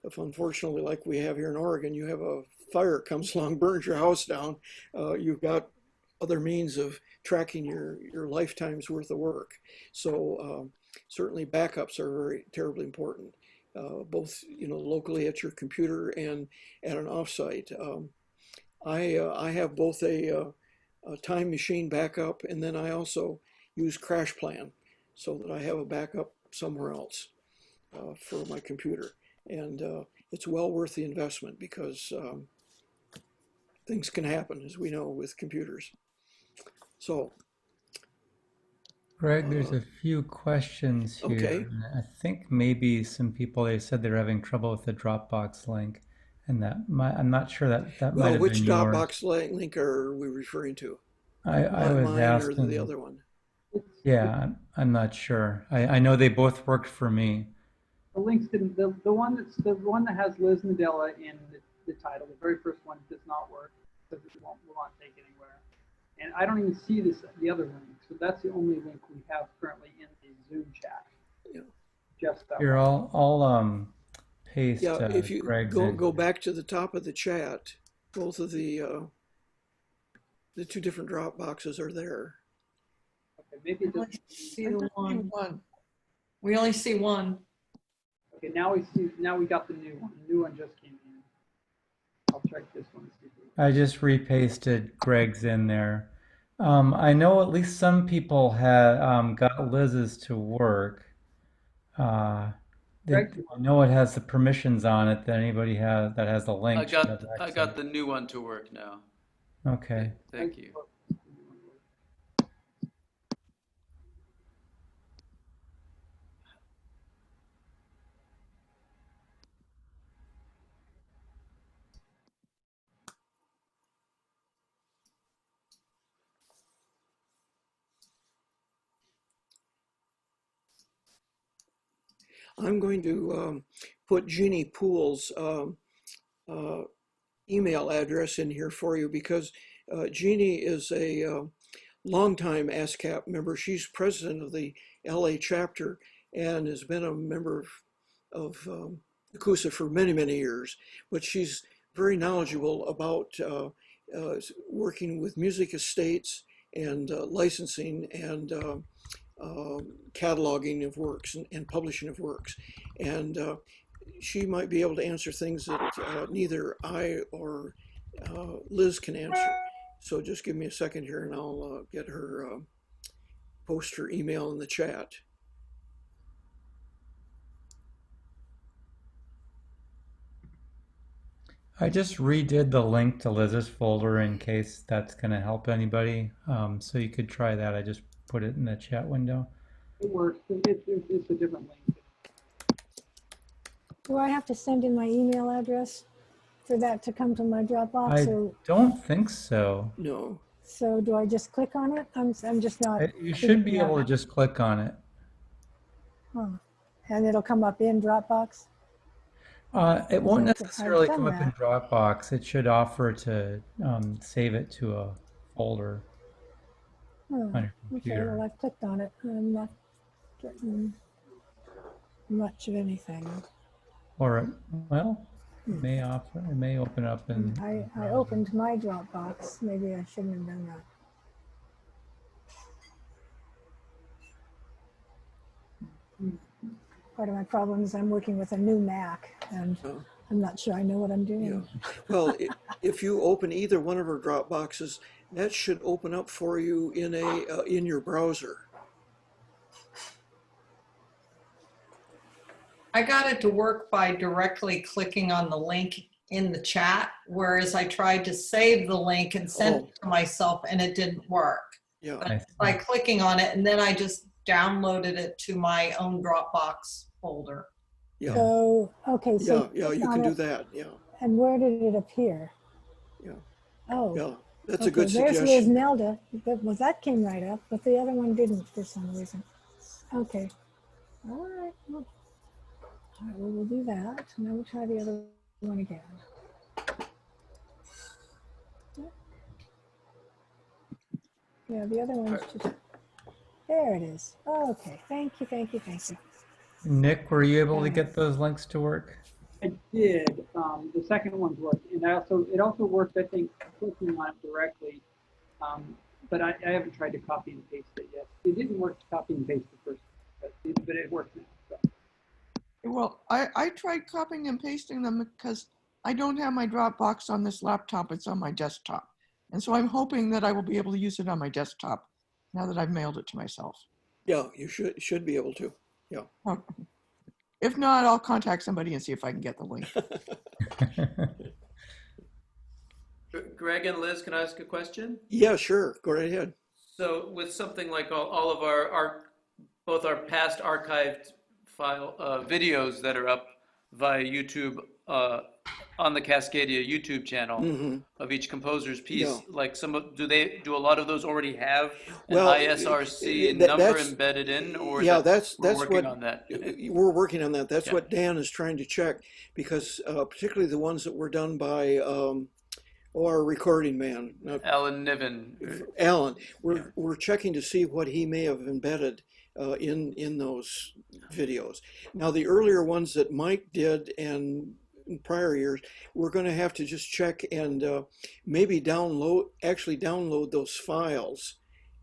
if unfortunately, like we have here in Oregon, you have a fire comes along, burns your house down, you've got other means of tracking your lifetime's worth of work. So certainly backups are very terribly important, both locally at your computer and at an offsite. I have both a time machine backup, and then I also use CrashPlan so that I have a backup somewhere else for my computer. And it's well worth the investment, because things can happen, as we know, with computers. So, Greg, there's a few questions here. Okay. I think maybe some people, they said they're having trouble with the Dropbox link, and I'm not sure that might well, have which been yours. Dropbox link are we referring to? I was Mine asking. or the other one? Yeah, I'm not sure. I know they both worked for me. The links didn't. The one that has Liz Nedela in the title, the very first one, does not work because it will not take anywhere. And I don't even see the other link. So that's the only link we have currently in the Zoom chat. Yeah. Just that Here, one. I'll paste. Yeah, if you Greg's go back to the top of the chat, both of the two different Dropboxes are there. Okay, maybe We only see the One. one. We only see one. okay. Now we got the new one. The new one just came in. I'll check this one. See if I just repasted Greg's in there. I know at least some people had got Liz's to work. I know it has the permissions on it that anybody has that has the link. I got the new one to work now. Okay. Thank you. I'm going to put Jeannie Poole's email address in here for you, because Jeannie is a longtime Ascap member. She's president of the LA chapter and has been a member of NACUSA for many, many years. But she's very knowledgeable about working with music estates and licensing and cataloging of works and publishing of works. And she might be able to answer things that neither I or Liz can answer. So just give me a second here and I'll get her, post her email in the chat. I just redid the link to Liz's folder in case that's going to help anybody. So you could try that. I just put it in the chat window. it works. It's a different link. Do I have to send in my email address for that to come to my Dropbox? I don't think so. No. So do I just click on it? I'm just not. You should be figuring able to out. just click on it. Huh. And it'll come up in Dropbox? It won't I've necessarily done come up in that. Dropbox. It should offer to save it to a folder Oh, on your okay, computer. well, I've clicked on it. I'm not getting much of anything. Or, well, it may open up in. I opened my Dropbox. Maybe I shouldn't have done that. Part of my problem is I'm working with a new Mac, and Oh. I'm not sure I know what I'm doing. Yeah. Well, if you open either one of our Dropboxes, that should open up for you in in your browser. I got it to work by directly clicking on the link in the chat, whereas I tried to save the link and send it to myself and it didn't work. Yeah. But by clicking on it, and then I just downloaded it to my own Dropbox folder. Yeah. So, okay, so Yeah, click you on can do it, that. Yeah. and where did it appear? Yeah. Oh, Yeah. That's okay, a good there's Liz suggestion. Nelda. Well, that came right up, but the other one didn't for some reason. Okay. All right. Well, all right, well, we'll do that. Now we'll try the other one again. Yeah, the other one's just, there it is. Okay, thank you, thank you, thank you. Nick, were you able to get those links to work? I did. The second one's worked, and it also worked, I think, clicking on it directly. But I haven't tried to copy and paste it yet. It didn't work to copy and paste the first, but it worked now. So. Well, I tried copying and pasting them because I don't have my Dropbox on this laptop. It's on my desktop. And so I'm hoping that I will be able to use it on my desktop now that I've mailed it to myself. Yeah, you should be able to. Yeah. If not, I'll contact somebody and see if I can get the link. Greg and Liz, can I ask a question? Yeah, sure. Go right ahead. So with something like all of both our past archived file videos that are up via YouTube on the Cascadia YouTube channel of each composer's piece, like do a lot of those already have an ISRC number embedded in, or that's working on that? We're working on that. That's what Dan is trying to check, because particularly the ones that were done by our recording man, Alan Niven. Alan, we're checking to see what he may have embedded in those videos. Now, the earlier ones that Mike did and in prior years, we're going to have to just check and maybe actually download those files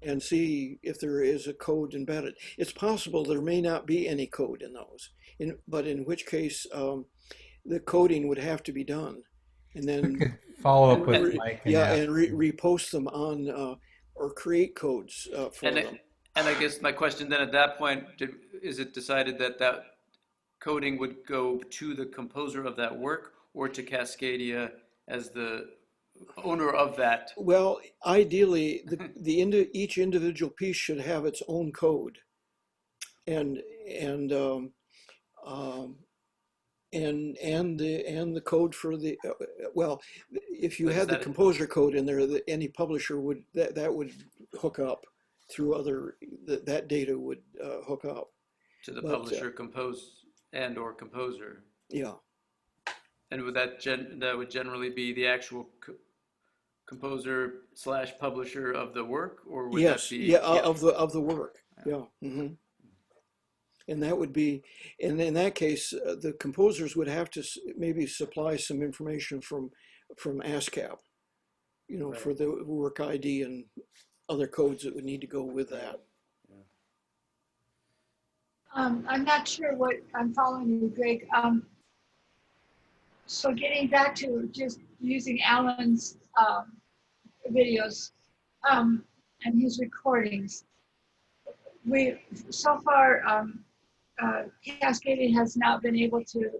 and see if there is a code embedded. It's possible there may not be any code in those, but in which case the coding would have to be done. And then we could follow up with Mike. And repost them on or create codes for them. And I guess my question then at that point, is it decided that coding would go to the composer of that work or to Cascadia as the owner of that? Well, ideally, each individual piece should have its own code, and the code for the if you had the composer code in there, any publisher would that would hook up through that data would hook up to the publisher, or composer. Yeah. And would that would generally be the actual composer / publisher of the work, or would that be of the work? Yeah. Mm-hmm. And that would be, and in that case, the composers would have to maybe supply some information from Ascap, for the work ID and other codes that would need to go with that. I'm not sure what I'm following you, Greg. So getting back to just using Alan's videos and his recordings, so far Cascadia has not been able to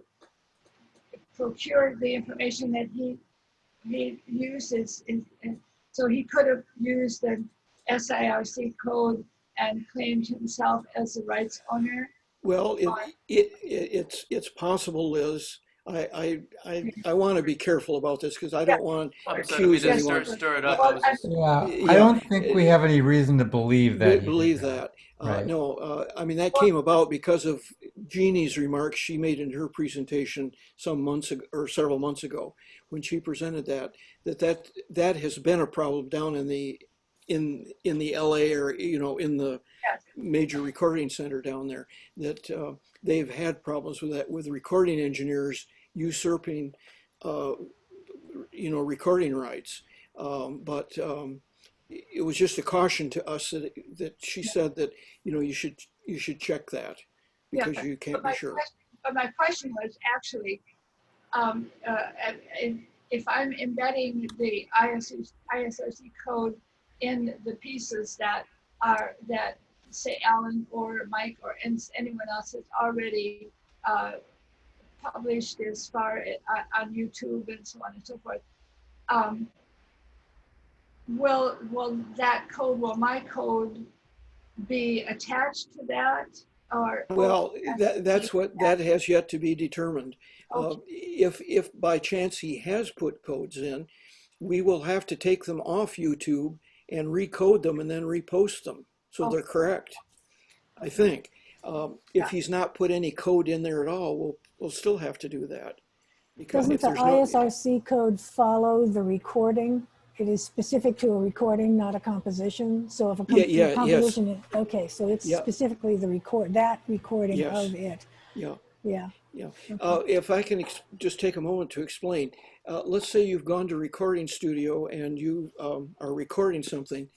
procure the information that he uses, so he could have used the SIRC code and claimed himself as the rights owner. Well, it's possible, Liz. I want to be careful about this because I don't want to accuse anyone. Stir it up. I don't think we have any reason to believe that. Right. No, I mean, that came about because of Jeannie's remarks she made in her presentation some months ago, or several months ago, when she presented that has been a problem down in the LA area, in the major recording center down there, that they've had problems with that, with recording engineers usurping, recording rights. But it was just a caution to us that she said that, you should check that because you can't be sure. But my question was actually, if I'm embedding the ISRC code in the pieces that say Alan or Mike or anyone else has already published as far on YouTube and so on and so forth, will that code, will my code be attached to that? Or Well, that has yet to be determined. Okay. If by chance he has put codes in, we will have to take them off YouTube and recode them and then repost them so they're correct, I think. If he's not put any code in there at all, we'll still have to do that. Because Doesn't if the there's no, ISRC code follow the recording? It is specific to a recording, not a composition. So if a composition, okay, so it's specifically the recording Yes. of it. Yeah. Yeah. Yeah. Okay. If I can just take a moment to explain, let's say you've gone to recording studio and you are recording something.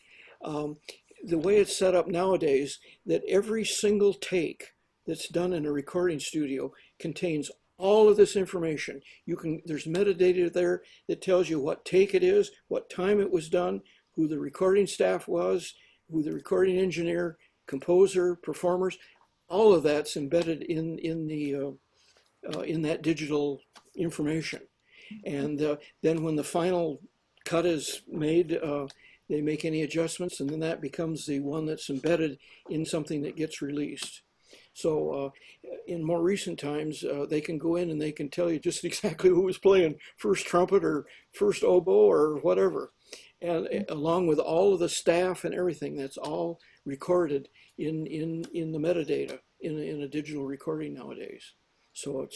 The way it's set up nowadays, that every single take that's done in a recording studio contains all of this information. There's metadata there that tells you what take it is, what time it was done, who the recording staff was, who the recording engineer, composer, performers. All of that's embedded in that digital information. And then when the final cut is made, they make any adjustments, and then that becomes the one that's embedded in something that gets released. So in more recent times, they can go in and they can tell you just exactly who was playing first trumpet or first oboe or whatever. And along with all of the staff and everything, that's all recorded in the metadata in a digital recording nowadays. So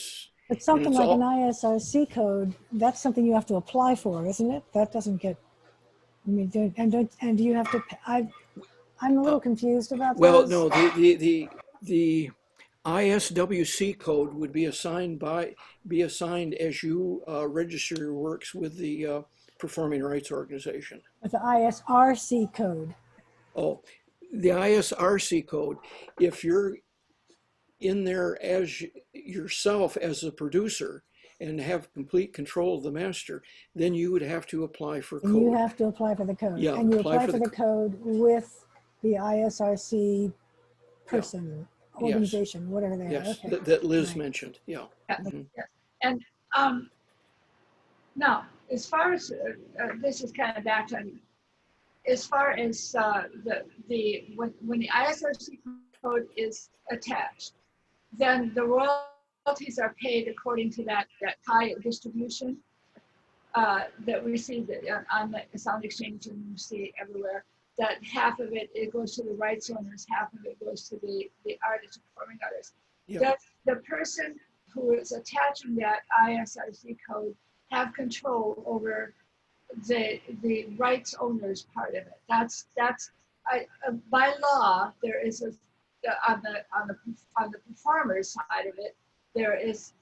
But something like an ISRC code, that's something you have to apply for, isn't it? That doesn't get, I mean, and do you have to, I'm a little confused about well, those. no, the ISWC code would be assigned as you register your works with the Performing Rights Organization. With the ISRC code. Oh, the ISRC code, if you're in there as yourself as a producer and have complete control of the master, then you would have to apply for code. You have to apply for the code. Yeah, and you apply for the code with the ISRC person, organization, yes. whatever they are. Yes, Okay. that Liz mentioned, yeah. Mm-hmm. Yes. And now, as far as this is kind of backtracking, as far as when the ISRC code is attached, then the royalties are paid according to that pie distribution that we see on the sound exchange and you see everywhere. That half of it goes to the rights owners, half of it goes to the artist, performing artist. Yeah. Does the person who is attaching that ISRC code have control over the rights owners part of it? That's by law, there is on the performers side of it, there is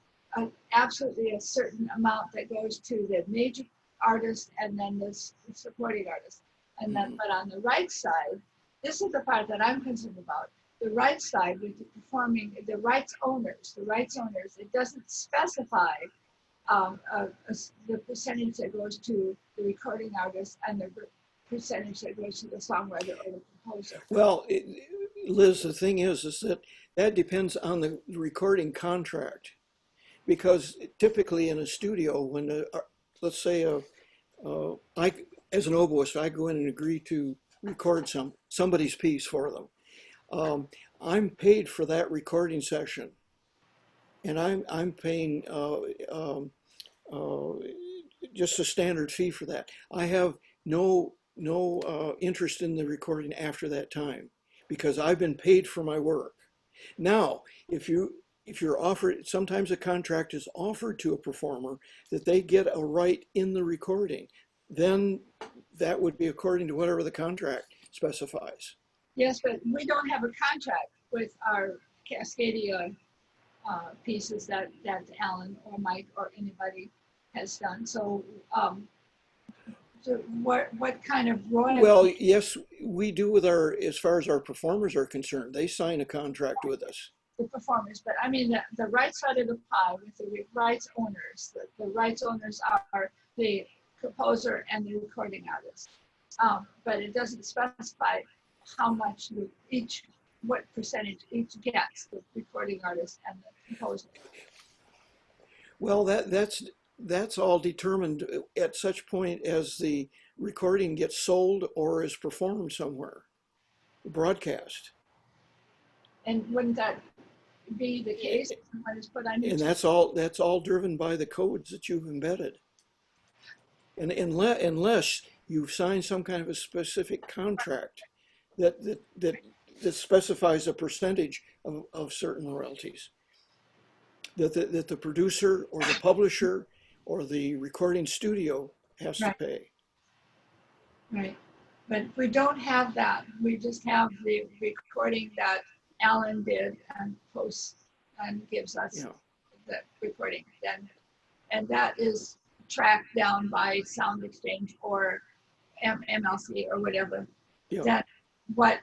absolutely a certain amount that goes to the major artist and then the supporting artist. And then, but on the right side, this is the part that I'm concerned about. The right side with the rights owners, it doesn't specify the percentage that goes to the recording artist and the percentage that goes to the songwriter or the composer. Well, Liz, the thing is that depends on the recording contract, because typically in a studio, when let's say as an oboist, I go in and agree to record somebody's piece for them. I'm paid for that recording session, and I'm paying just a standard fee for that. I have no interest in the recording after that time, because I've been paid for my work. Now, if you're offered, sometimes a contract is offered to a performer that they get a right in the recording, then that would be according to whatever the contract specifies. Yes, but we don't have a contract with our Cascadia pieces that Alan or Mike or anybody has done. So, what kind of royalty? Well, yes, we do with as far as our performers are concerned. They sign a contract with us. The performers, but I mean the right side of the pie with the rights owners. The rights owners are the composer and the recording artist, but it doesn't specify how much what percentage each gets, the recording artist and the composer. Well, that's all determined at such point as the recording gets sold or is performed somewhere, broadcast. And wouldn't that be the case when it's put on And YouTube? that's all driven by the codes that you've embedded. And unless you've signed some kind of a specific contract that specifies a percentage of certain royalties that the producer or the publisher or the recording studio has to Right. pay. Right. But we don't have that. We just have the recording that Alan did and posts and gives us Yeah. the recording. And that is tracked down by Sound Exchange or MLC or whatever. Yeah. That what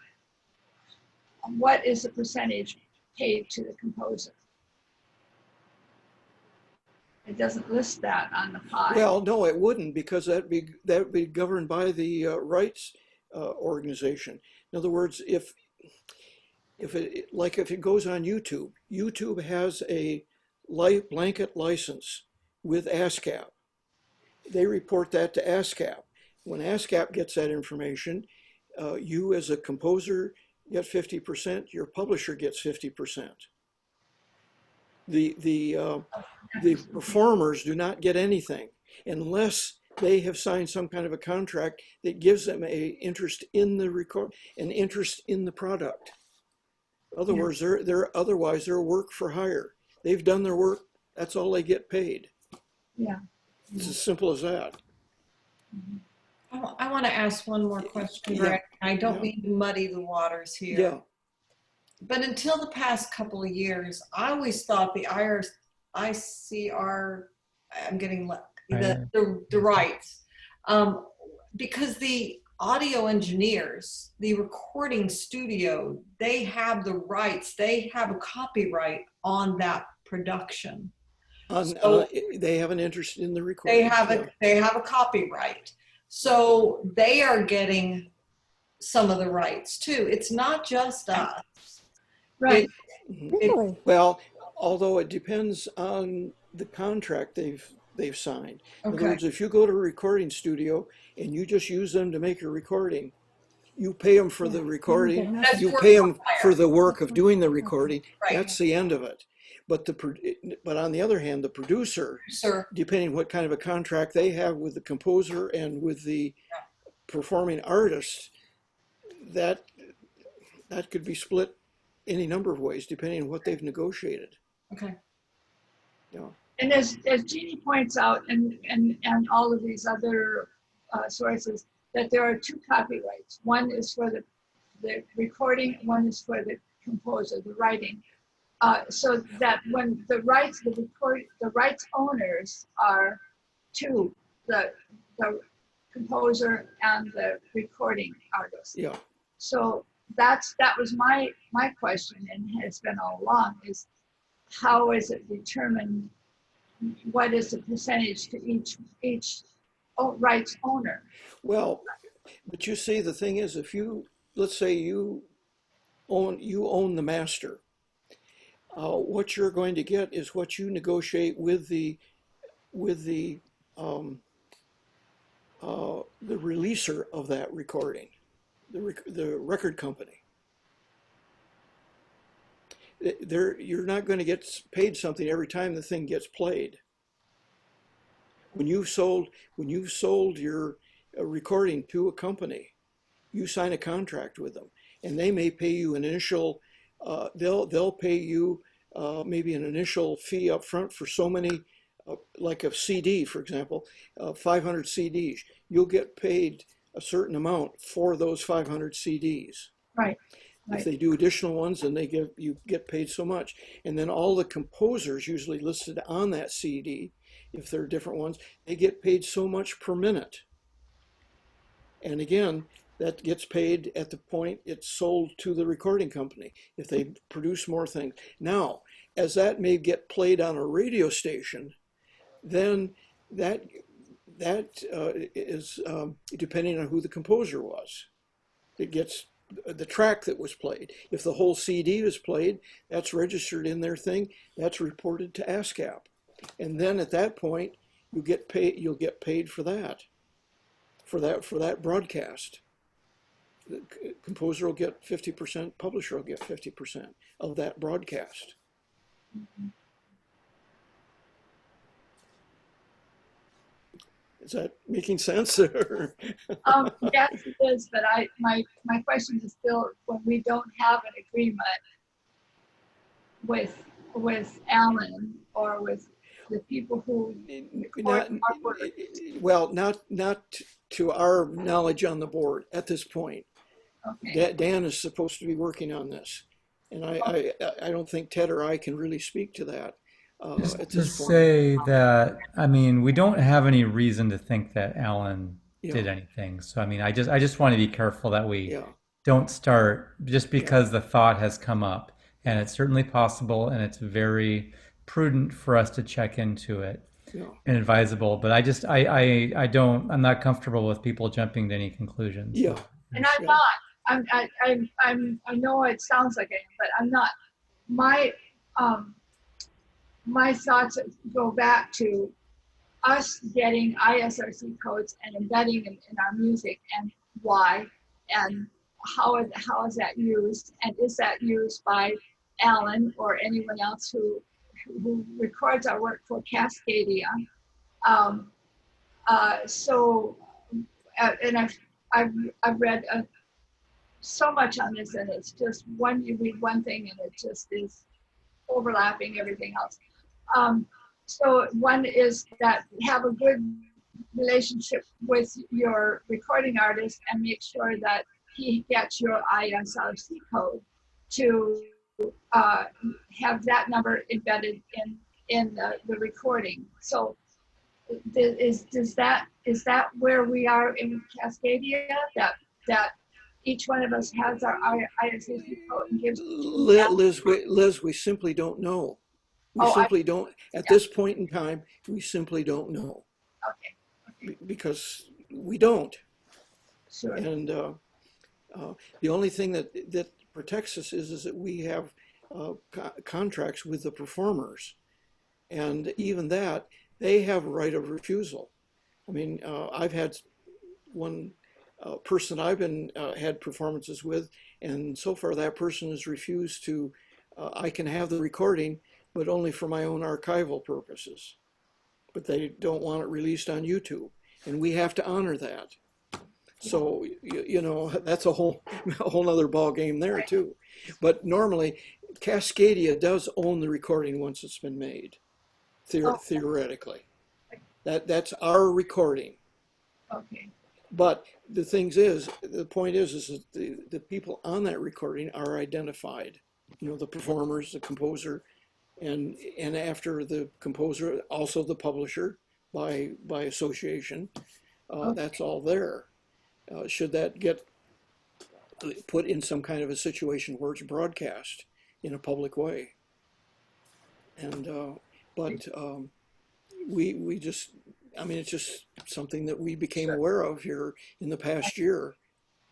is the percentage paid to the composer? It doesn't list that on the pie. Well, no, it wouldn't, because that'd be governed by the rights organization. In other words, if it goes on YouTube, YouTube has a blanket license with Ascap. They report that to Ascap. When Ascap gets that information, you as a composer get 50%. Your publisher gets 50%. The performers do not get anything unless they have signed some kind of a contract that gives them an interest in the product. In other words, otherwise they're work for hire. They've done their work. That's all they get paid. Yeah. It's as simple as that. I want to ask one more question, Yeah. Greg. I don't Yeah. mean to muddy the waters here. Yeah. But until the past couple of years, I always thought the ICR, I'm getting the rights, because the audio engineers, the recording studio, they have the rights. They have a copyright on that production. They have an interest in the recording. They have a copyright. So they are getting some of the rights too. It's not just us. Right. Really? Well, although it depends on the contract they've signed. In other words, if you go to a recording studio and you just use them to make a recording, you pay them for the recording, That's you work pay them for hire. for the work of doing the recording. Right. That's the end of it. But on the other hand, the producer, Sir, depending what kind of a contract they have with the composer and with the performing artist, that could be split any number of ways depending on what they've negotiated. okay. Yeah. And as Jeannie points out, and all of these other sources, that there are two copyrights. One is for the recording, one is for the composer, the writing. So that when the rights owners are to the composer and the recording artist. Yeah. So that was my question, and has been all along, is how is it determined? What is the percentage to each rights owner? Well, but you see, the thing is, let's say you own the master, what you're going to get is what you negotiate with the releaser of that recording, the record company. You're not going to get paid something every time the thing gets played. When you've sold your recording to a company, you sign a contract with them, and they may pay you an initial. They'll pay you maybe an initial fee up front for so many, like a CD, for example, 500 CDs. You'll get paid a certain amount for those 500 CDs. Right. If they do additional ones, then you get paid so much. And then all the composers usually listed on that CD, if there are different ones, they get paid so much per minute. And again, that gets paid at the point it's sold to the recording company if they produce more things. Now, as that may get played on a radio station, then that is depending on who the composer was. It gets the track that was played. If the whole CD was played, that's registered in their thing. That's reported to Ascap. and then at that point, you get paid. You'll get paid for that broadcast. The composer will get 50%, publisher will get 50% of that broadcast. Is that making sense? Yes, it is, but my question is still, when we don't have an agreement with Alan or with the people who record our work. Well, not to our knowledge on the board at this point. Okay. Dan is supposed to be working on this, and I don't think Ted or I can really speak to that Just at to this point. say that, I mean, we don't have any reason to think that Alan did Yeah. anything. So, I mean, I just want to be careful that we Yeah. don't start just because the thought has come up. And it's certainly possible, and it's very prudent for us to check into it Yeah. and advisable. But I'm not comfortable with people jumping to any conclusions. Yeah. And I'm not. I know it sounds like I am, but I'm not. My thoughts go back to us getting ISRC codes and embedding in our music, and why, and how is that used, and is that used by Alan or anyone else who records our work for Cascadia. And I've read so much on this, and it's just you read one thing and it just is overlapping everything else. So one is that have a good relationship with your recording artist and make sure that he gets your ISRC code to have that number embedded in the recording. So is that where we are in Cascadia, that each one of us has our ISRC code and gives Liz, we simply don't know. We simply don't, at this point in time, we simply don't know. Okay. Because we don't. Sure. And the only thing that protects us is that we have contracts with the performers. And even that, they have a right of refusal. I mean, I've had one person I've had performances with, and so far that person has refused to, I can have the recording, but only for my own archival purposes. But they don't want it released on YouTube, and we have to honor that. So, you know, that's a whole other ball game there too. But normally, Cascadia does own the recording once it's been made, theoretically. That's our recording. Okay. But the point is that the people on that recording are identified. You know, the performers, the composer, and after the composer, also the publisher by association. That's all there. Should that get put in some kind of a situation where it's broadcast in a public way? And we just, I mean, it's just something that we became aware of here in the past year,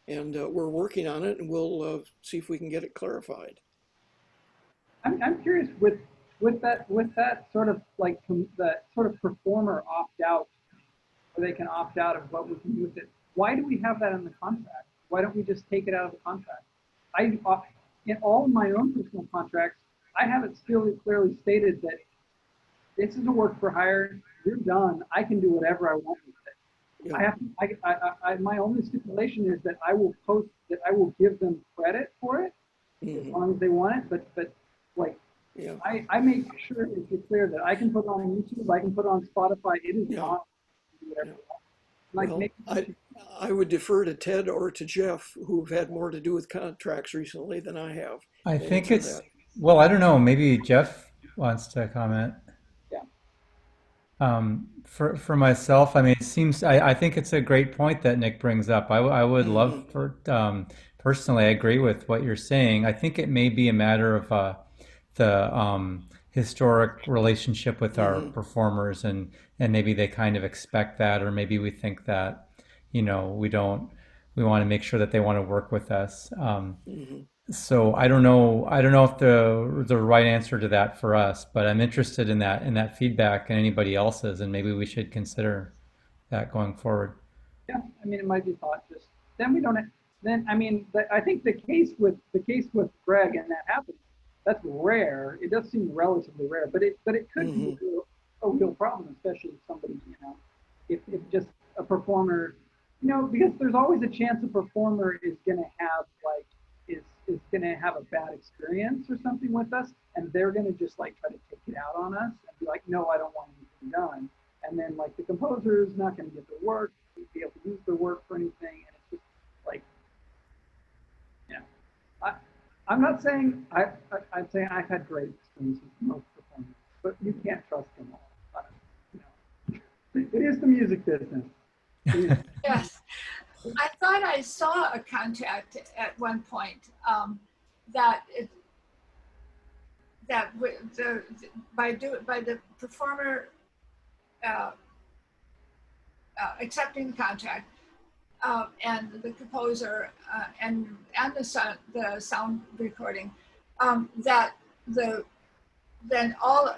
and we're working on it, and we'll see if we can get it clarified. I'm curious with that sort of like that sort of performer opt out, where they can opt out of what we can do with it. Why do we have that in the contract? Why don't we just take it out of the contract? In all of my own personal contracts, I have it still clearly stated that this is a work for hire. You're done. I can do whatever I want with it. Yeah. My only stipulation is that I will give them credit for it as long as they want it. But like, yeah. I make sure it's clear that I can put it on YouTube. I can put it on Spotify. It is not whatever. Yeah. Like, well, I would defer to Ted or to Jeff, who've had more to do with contracts recently than I have. I think it's, well, I don't know, maybe Jeff wants to comment. Yeah. For myself, I mean, it seems, I think it's a great point that Nick brings up. I would love for, personally, I agree with what you're saying. I think it may be a matter of the historic relationship with our performers, and maybe they kind of expect that, or maybe we think that, you know, we want to make sure that they want to work with us. So I don't know. I don't know if the right answer to that for us, but I'm interested in that feedback and anybody else's, and maybe we should consider that going forward. Yeah, I mean, it might be thought just, then we don't, then, I mean, I think the case with Greg and that happened, that's rare. It does seem relatively rare, but it could be a real problem, especially if somebody, you know, if just a performer, you know, because there's always a chance a performer is going to have like, is going to have a bad experience or something with us, and they're going to just like try to take it out on us and be like, no, I don't want anything done. And then like the composer is not going to get their work, be able to use their work for anything, and it's just like, you know, I'm not saying I'm saying I've had great experiences with most performers, but you can't trust them all. You know, it is the music business. Yes. I thought I saw a contract at one point that by the performer accepting the contract and the composer and the sound recording, that then all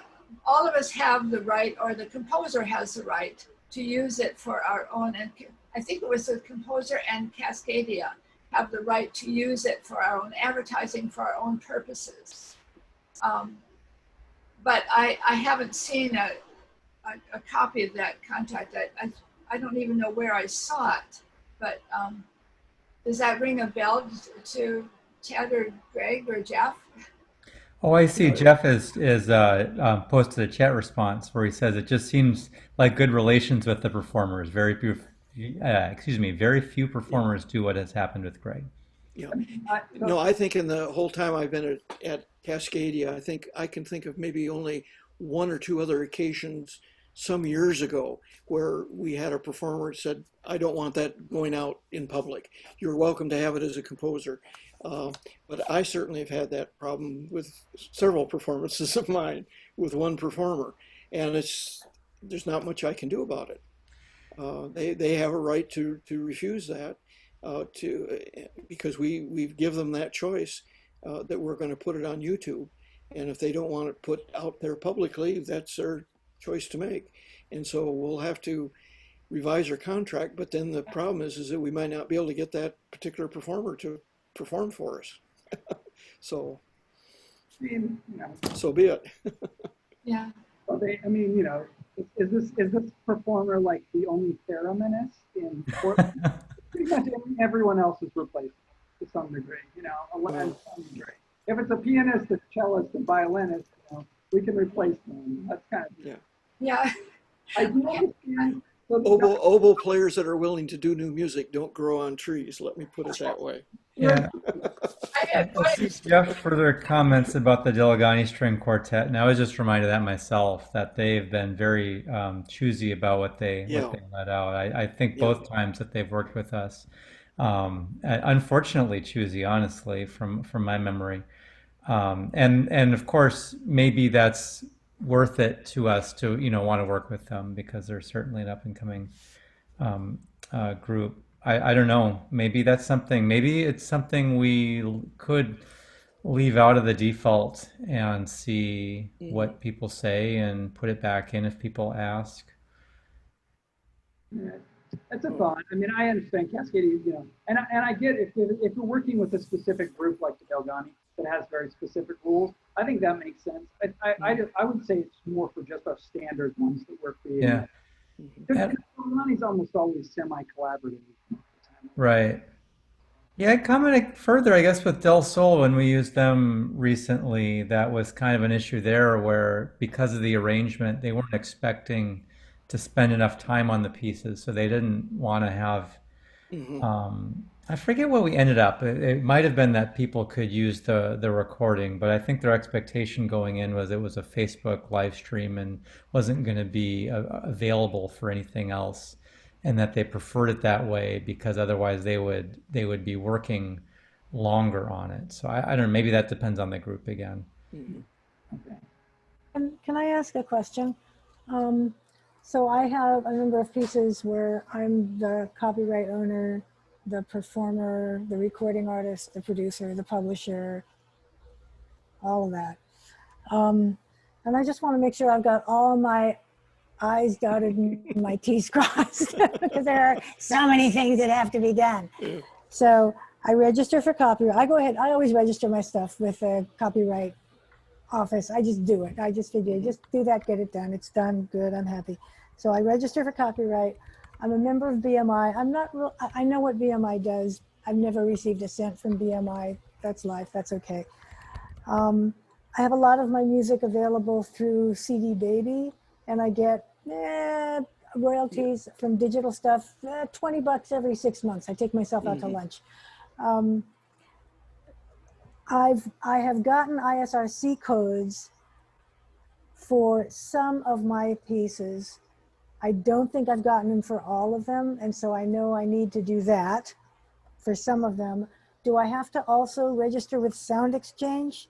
of us have the right, or the composer has the right to use it for our own. And I think it was the composer and Cascadia have the right to use it for our own advertising, for our own purposes. But I haven't seen a copy of that contract. I don't even know where I saw it, but does that ring a bell to Ted or Greg or Jeff? Oh, I see. Jeff has posted a chat response where he says it just seems like good relations with the performers. Very few performers do what has happened with Greg. Yeah. No, I think in the whole time I've been at Cascadia, I think I can think of maybe only one or two other occasions some years ago where we had a performer that said, I don't want that going out in public. You're welcome to have it as a composer. But I certainly have had that problem with several performances of mine with one performer, and there's not much I can do about it. They have a right to refuse that because we give them that choice that we're going to put it on YouTube, and if they don't want it put out there publicly, that's their choice to make, and so we'll have to revise our contract. But then the problem is that we might not be able to get that particular performer to perform for us. So, I mean, you know, so be it. Yeah. Well, I mean, you know, is this performer like the only thereminist in Portland? Pretty much everyone else is replaced to some degree, you know, to some degree. If it's a pianist, a cellist, a violinist, you know, we can replace them. That's kind of, Yeah. I do understand. Oboe players that are willing to do new music don't grow on trees. Let me put it that way. Yeah. I see Jeff further comments about the Delagani String Quartet, and I was just reminded of that myself, that they've been very choosy about what they let out. I think both times that they've worked with us, unfortunately choosy, honestly, from my memory, and of course maybe that's worth it to us to want to work with them because they're certainly an up and coming group. I don't know. Maybe that's something. Maybe it's something we could leave out of the default and see what people say and put it back in if people ask. Yeah, that's a thought. I mean, I understand Cascadia, you know, and I get if you're working with a specific group like the Delgani that has very specific rules, I think that makes sense. I would say it's more for just our standard ones that we're creating. Yeah. Because Delgani's almost always semi-collaborative. Right. Yeah, I commented further, I guess, with Del Sol when we used them recently. That was kind of an issue there where, because of the arrangement, they weren't expecting to spend enough time on the pieces, so they didn't want to have. I forget what we ended up. It might have been that people could use the recording, but I think their expectation going in was it was a Facebook live stream and wasn't going to be available for anything else, and that they preferred it that way because otherwise they would be working longer on it. So I don't know, maybe that depends on the group again. Okay. Can I ask a question? So I have a number of pieces where I'm the copyright owner the performer, the recording artist, the producer, the publisher, all of that. And I just want to make sure I've got all my I's dotted and my T's crossed because there are so many things that have to be done. So I register for copyright. I go ahead, I always register my stuff with the copyright office. I just do it. I just figure, just do that, get it done. It's done, good, I'm happy. So I register for copyright. I'm a member of BMI. I'm not real, I know what BMI does. I've never received a cent from BMI. That's life, that's okay. I have a lot of my music available through CD Baby, and I get royalties from digital stuff, $20 every 6 months. I take myself out to lunch. I have gotten ISRC codes for some of my pieces. I don't think I've gotten them for all of them, and so I know I need to do that for some of them. Do I have to also register with Sound Exchange?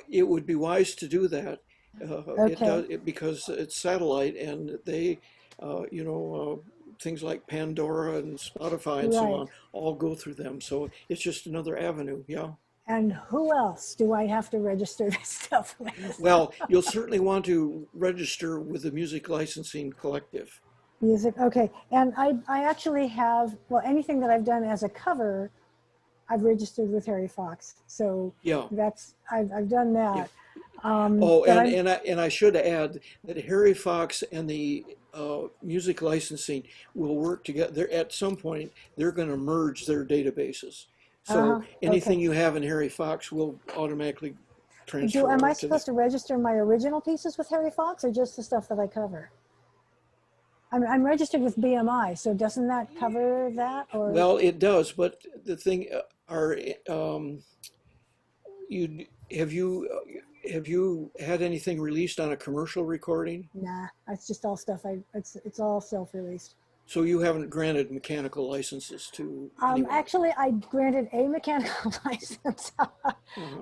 It would be wise to do that. Okay. Because it's satellite, and they, things like Pandora and Spotify and so Right. on all go through them. So it's just another avenue. Yeah. And who else do I have to register this stuff with? Well, you'll certainly want to register with the Music Licensing Collective. Music, okay. And I actually have, well, anything that I've done as a cover, I've registered with Harry Fox. So Yeah. that's, I've done that. And I should add that Harry Fox and the music licensing will work together. At some point, they're going to merge their databases. So anything you have in Harry Fox will automatically transfer. Am I supposed to register my original pieces with Harry Fox or just the stuff that I cover? I'm registered with BMI, so doesn't that cover that? Or? Well, it does, but the thing have you had anything released on a commercial recording? Nah, it's just all stuff. It's all self-released. So you haven't granted mechanical licenses to anyone? Actually, I granted a mechanical license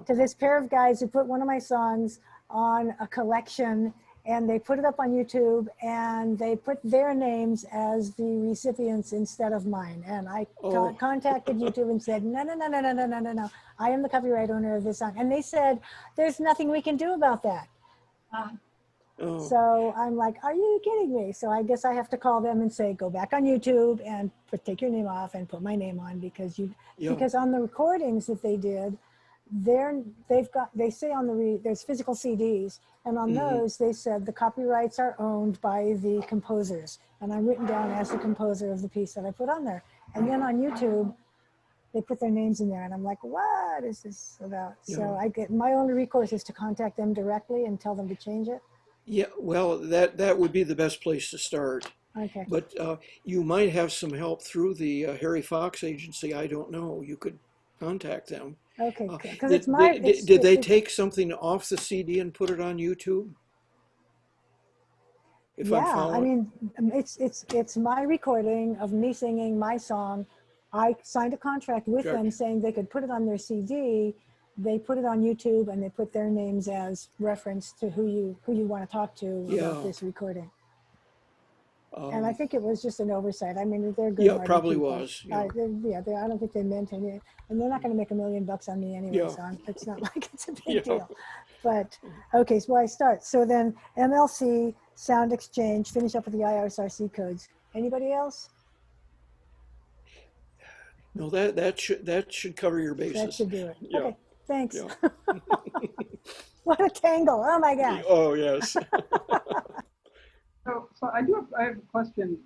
to this pair of guys who put one of my songs on a collection, and they put it up on YouTube, and they put their names as the recipients instead of mine. And I contacted YouTube and said, no. I am the copyright owner of this song. And they said, there's nothing we can do about that. So I'm like, are you kidding me? So I guess I have to call them and say, go back on YouTube and take your name off and put my name on, because because on the recordings that they did, they say on there's physical CDs, and on those they said the copyrights are owned by the composers, and I'm written down as the composer of the piece that I put on there. And then on YouTube, they put their names in there, and I'm like, what is this about? So my only recourse is to contact them directly and tell them to change it. Yeah, well, that would be the best place to start. Okay. But you might have some help through the Harry Fox agency. I don't know. You could contact them. Okay, because it's my. Did they take something off the CD and put it on YouTube? I mean, it's my recording of me singing my song. I signed a contract with them saying they could put it on their CD. They put it on YouTube, and they put their names as reference to who you want to talk to about this recording. And I think it was just an oversight. I mean, they're good. Yeah, it probably people. was. I don't think they meant any, and they're not going to make $1 million on me anyway. So it's not like it's a big deal. But okay, so I start. So then MLC, Sound Exchange, finish up with the ISRC codes. Anybody else? No, that should cover your bases. That should do it. Yeah. Okay, thanks. Yeah. What a tangle! Oh my gosh. Oh yes. So I have a question.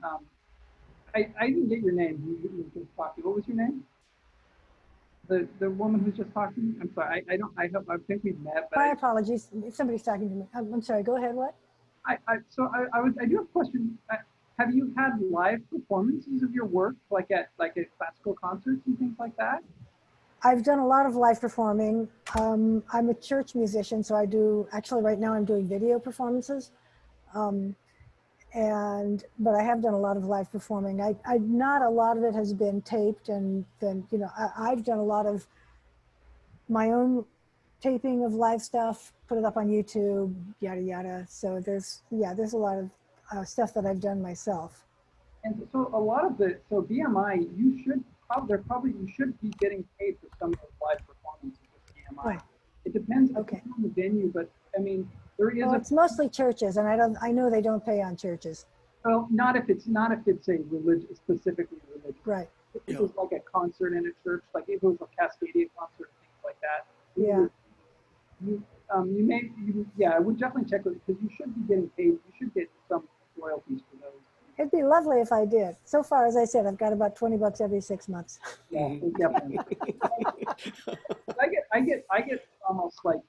I didn't get your name. You just talked. What was your name? The woman who's just talking. I'm sorry. I think we've met. But my apologies. If somebody's talking to me, I'm sorry. Go ahead. What? I do have a question. Have you had live performances of your work, like at classical concerts and things like that? I've done a lot of live performing. I'm a church musician, so I do. Actually, right now I'm doing video performances. But I have done a lot of live performing. Not a lot of it has been taped, and then I've done a lot of my own taping of live stuff, put it up on YouTube, yada yada. So there's a lot of stuff that I've done myself. And so a lot of so BMI, you should be getting paid for some of those live performances with BMI. Right. It depends Okay. on the venue, but I mean, there is Well, it's mostly churches, and I know they don't pay on churches. well, not if it's a religious, specifically religious. Right. If it was like a concert in a church, like if it was a Cascadia concert, things like that. Yeah. I would definitely check with it because you should be getting paid. You should get some royalties for those. It'd be lovely if I did. So far, as I said, I've got about $20 every 6 months. Yeah, definitely. I get almost like,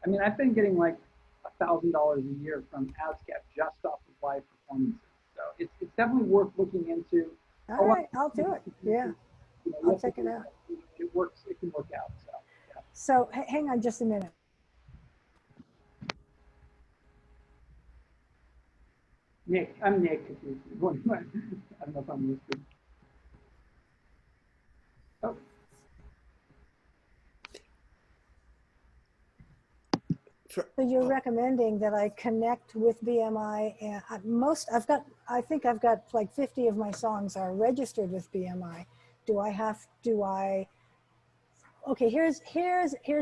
I mean, I've been getting like $1,000 a year from Ascap just off of live performances. So it's definitely worth looking into. All right, I'll do it. Yeah, I'll check it out. It works. It can work out. So. Yeah. So hang on just a minute. Nick, I'm Nick. If you want, I don't know if I'm listed. Oh. So you're recommending that I connect with BMI, and I think I've got like 50 of my songs are registered with BMI. Okay, here's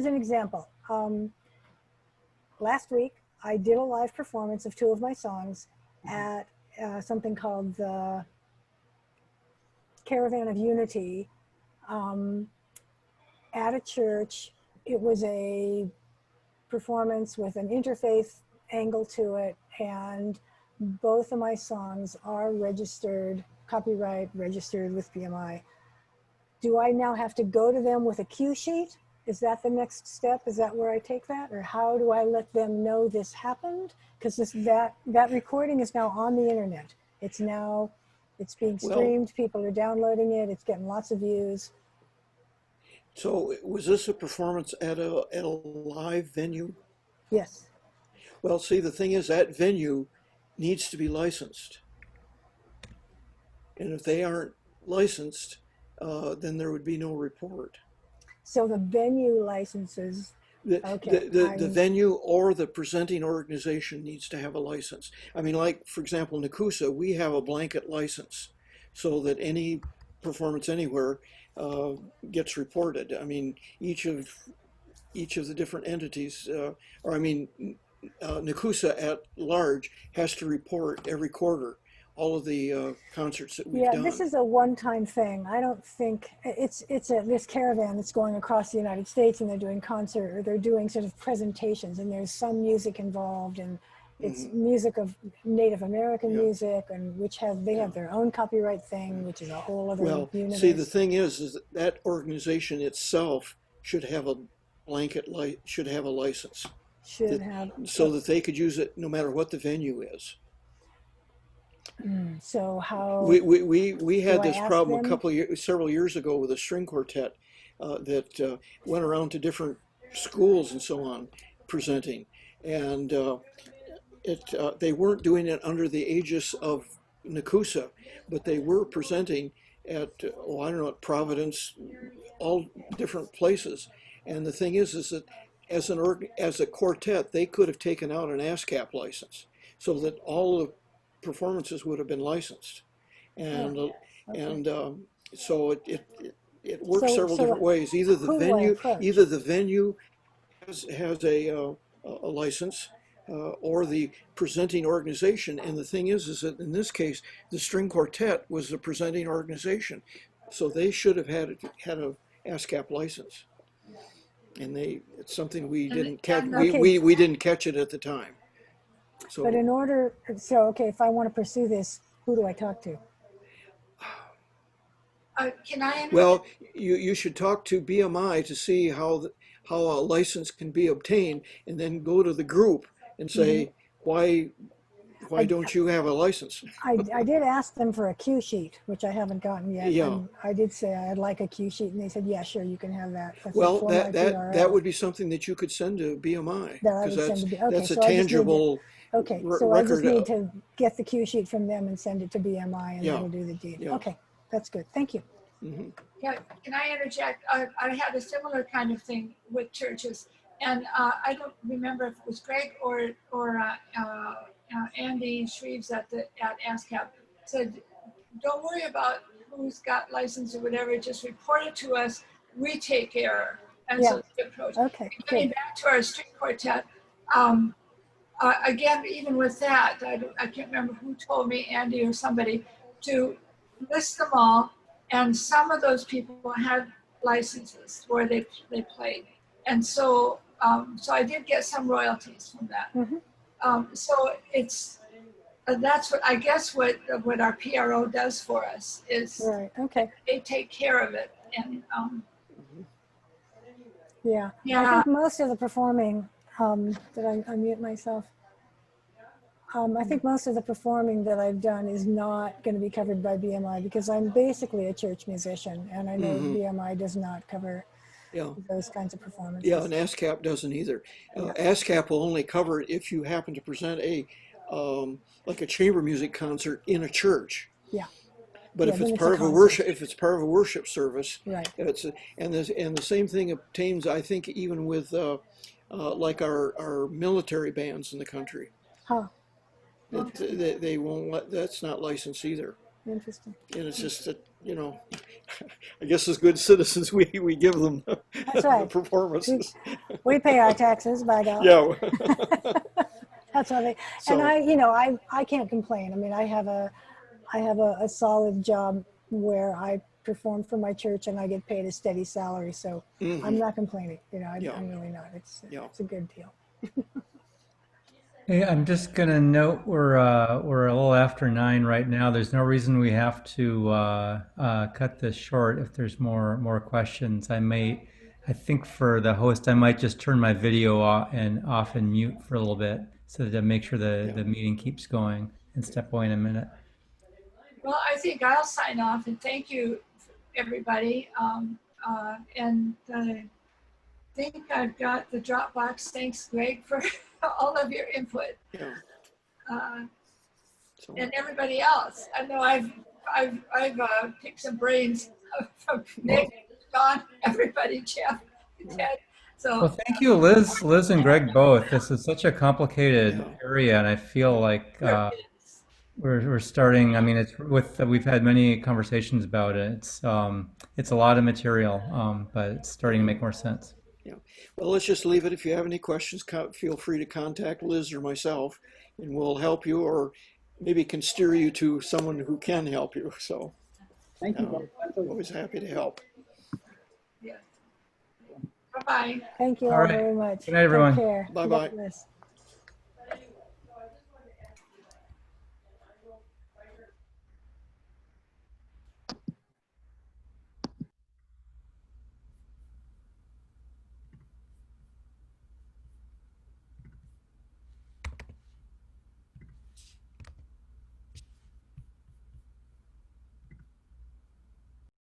an example. Last week, I did a live performance of 2 of my songs at something called the Caravan of Unity at a church. It was a performance with an interfaith angle to it, and both of my songs are registered, copyright registered with BMI. Do I now have to go to them with a cue sheet? Is that the next step? Is that where I take that? Or how do I let them know this happened? Because that recording is now on the internet. It's being streamed, people are downloading it, it's getting lots of views. So was this a performance at a live venue? Yes. Well, see, the thing is that venue needs to be licensed. And if they aren't licensed, then there would be no report. So the venue licenses, The venue or the presenting organization needs to have a license. I mean, like, for example, NACUSA, we have a blanket license so that any performance anywhere gets reported. I mean, each of the different entities, NACUSA at large has to report every quarter all of the concerts that we've done. Yeah, this is a one-time thing. I don't think it's this caravan that's going across the United States, and they're doing sort of presentations, and there's some music involved, and it's music of Native American music, and they have their own copyright thing, which is a whole other universe. See, the thing is that organization itself should have a blanket should have a license. So that they could use it no matter what the venue is. So how we had this problem several years ago with a string quartet that went around to different schools and so on presenting, and they weren't doing it under the aegis of NACUSA, but they were presenting at Providence, all different places. And the thing is that as a quartet, they could have taken out an Ascap license so that all the performances would have been licensed, and so it works several different ways. Either the venue has a license, or the presenting organization. And the thing is that in this case, the string quartet was the presenting organization, so they should have had a ASCAP license, and it's something we didn't catch. We didn't catch it at the time. So, but if I want to pursue this, who do I talk to? Can I? Well, you should talk to BMI to see how a license can be obtained, and then go to the group and say, why don't you have a license? I did ask them for a cue sheet, which I haven't gotten yet. Yeah. And I did say I'd like a cue sheet, and they said, yeah, sure, you can have that. Well, that would be something that you could send to BMI, because that's a tangible. Okay, so I just need to get the cue sheet from them and send it to BMI, and that'll do the deed. Yeah. Okay, that's good. Thank you. Mm-hmm. Yeah, can I interject? I had a similar kind of thing with churches, and I don't remember if it was Greg or Andy Shreves at ASCAP said don't worry about who's got license or whatever, just report it to us. We take care. And Yeah. so it's the approach. Okay, Getting good. back to our string quartet, again, even with that, I can't remember who told me, Andy or somebody, to list them all. And some of those people had licenses where they played. And so, so I did get some royalties from that. So it's, that's what, I guess what our PRO does for us is Right, okay. they take care of it. And Yeah. I yeah, think most of the performing, did I mute myself? I think most of the performing that I've done is not going to be covered by BMI because I'm basically a church musician, and I know BMI does not cover Yeah. those kinds of performances. Yeah, and Ascap doesn't either. Yeah. Ascap will only cover it if you happen to present like a chamber music concert in a church. Yeah. But Yeah, if then it's it's a part of a concert. worship, if it's part of a worship service, Right. and the same thing obtains, I think, even with like our military bands in the country. Huh. They won't let, that's not licensed either. Interesting. And it's just that, you know, I guess as good citizens, we give them That's the right. performances. We pay our taxes, by God. Yeah. That's what they, So- and I can't complain. I mean, I have a solid job where I perform for my church and I get paid a steady salary. So I'm not complaining, Yeah. I'm really not. It's a good deal. Hey, I'm just gonna note we're a little after 9 right now. There's no reason we have to cut this short. If there's more questions, I think for the host, I might just turn my video off and mute for a little bit so that to make sure the meeting keeps going and step away in a minute. well, I think I'll sign off and thank you, everybody. And I think I've got the Dropbox. Thanks, Greg, for all of your input. Yeah. So, And everybody else. I know I've picked some brains from Nick, John, everybody, Jeff, Ted. So Well, thank you, Liz and Greg both. This is such a complicated area, and I feel like we're starting. I mean, we've had many conversations about it. It's a lot of material, but it's starting to make more sense. yeah. Well, let's just leave it. If you have any questions, feel free to contact Liz or myself, and we'll help you, or maybe can steer you to someone who can help you. So, Thank you both. always happy to help. yeah. Bye-bye. Thank you All all right. very much. Good night, everyone. Take care. Bye-bye. God bless.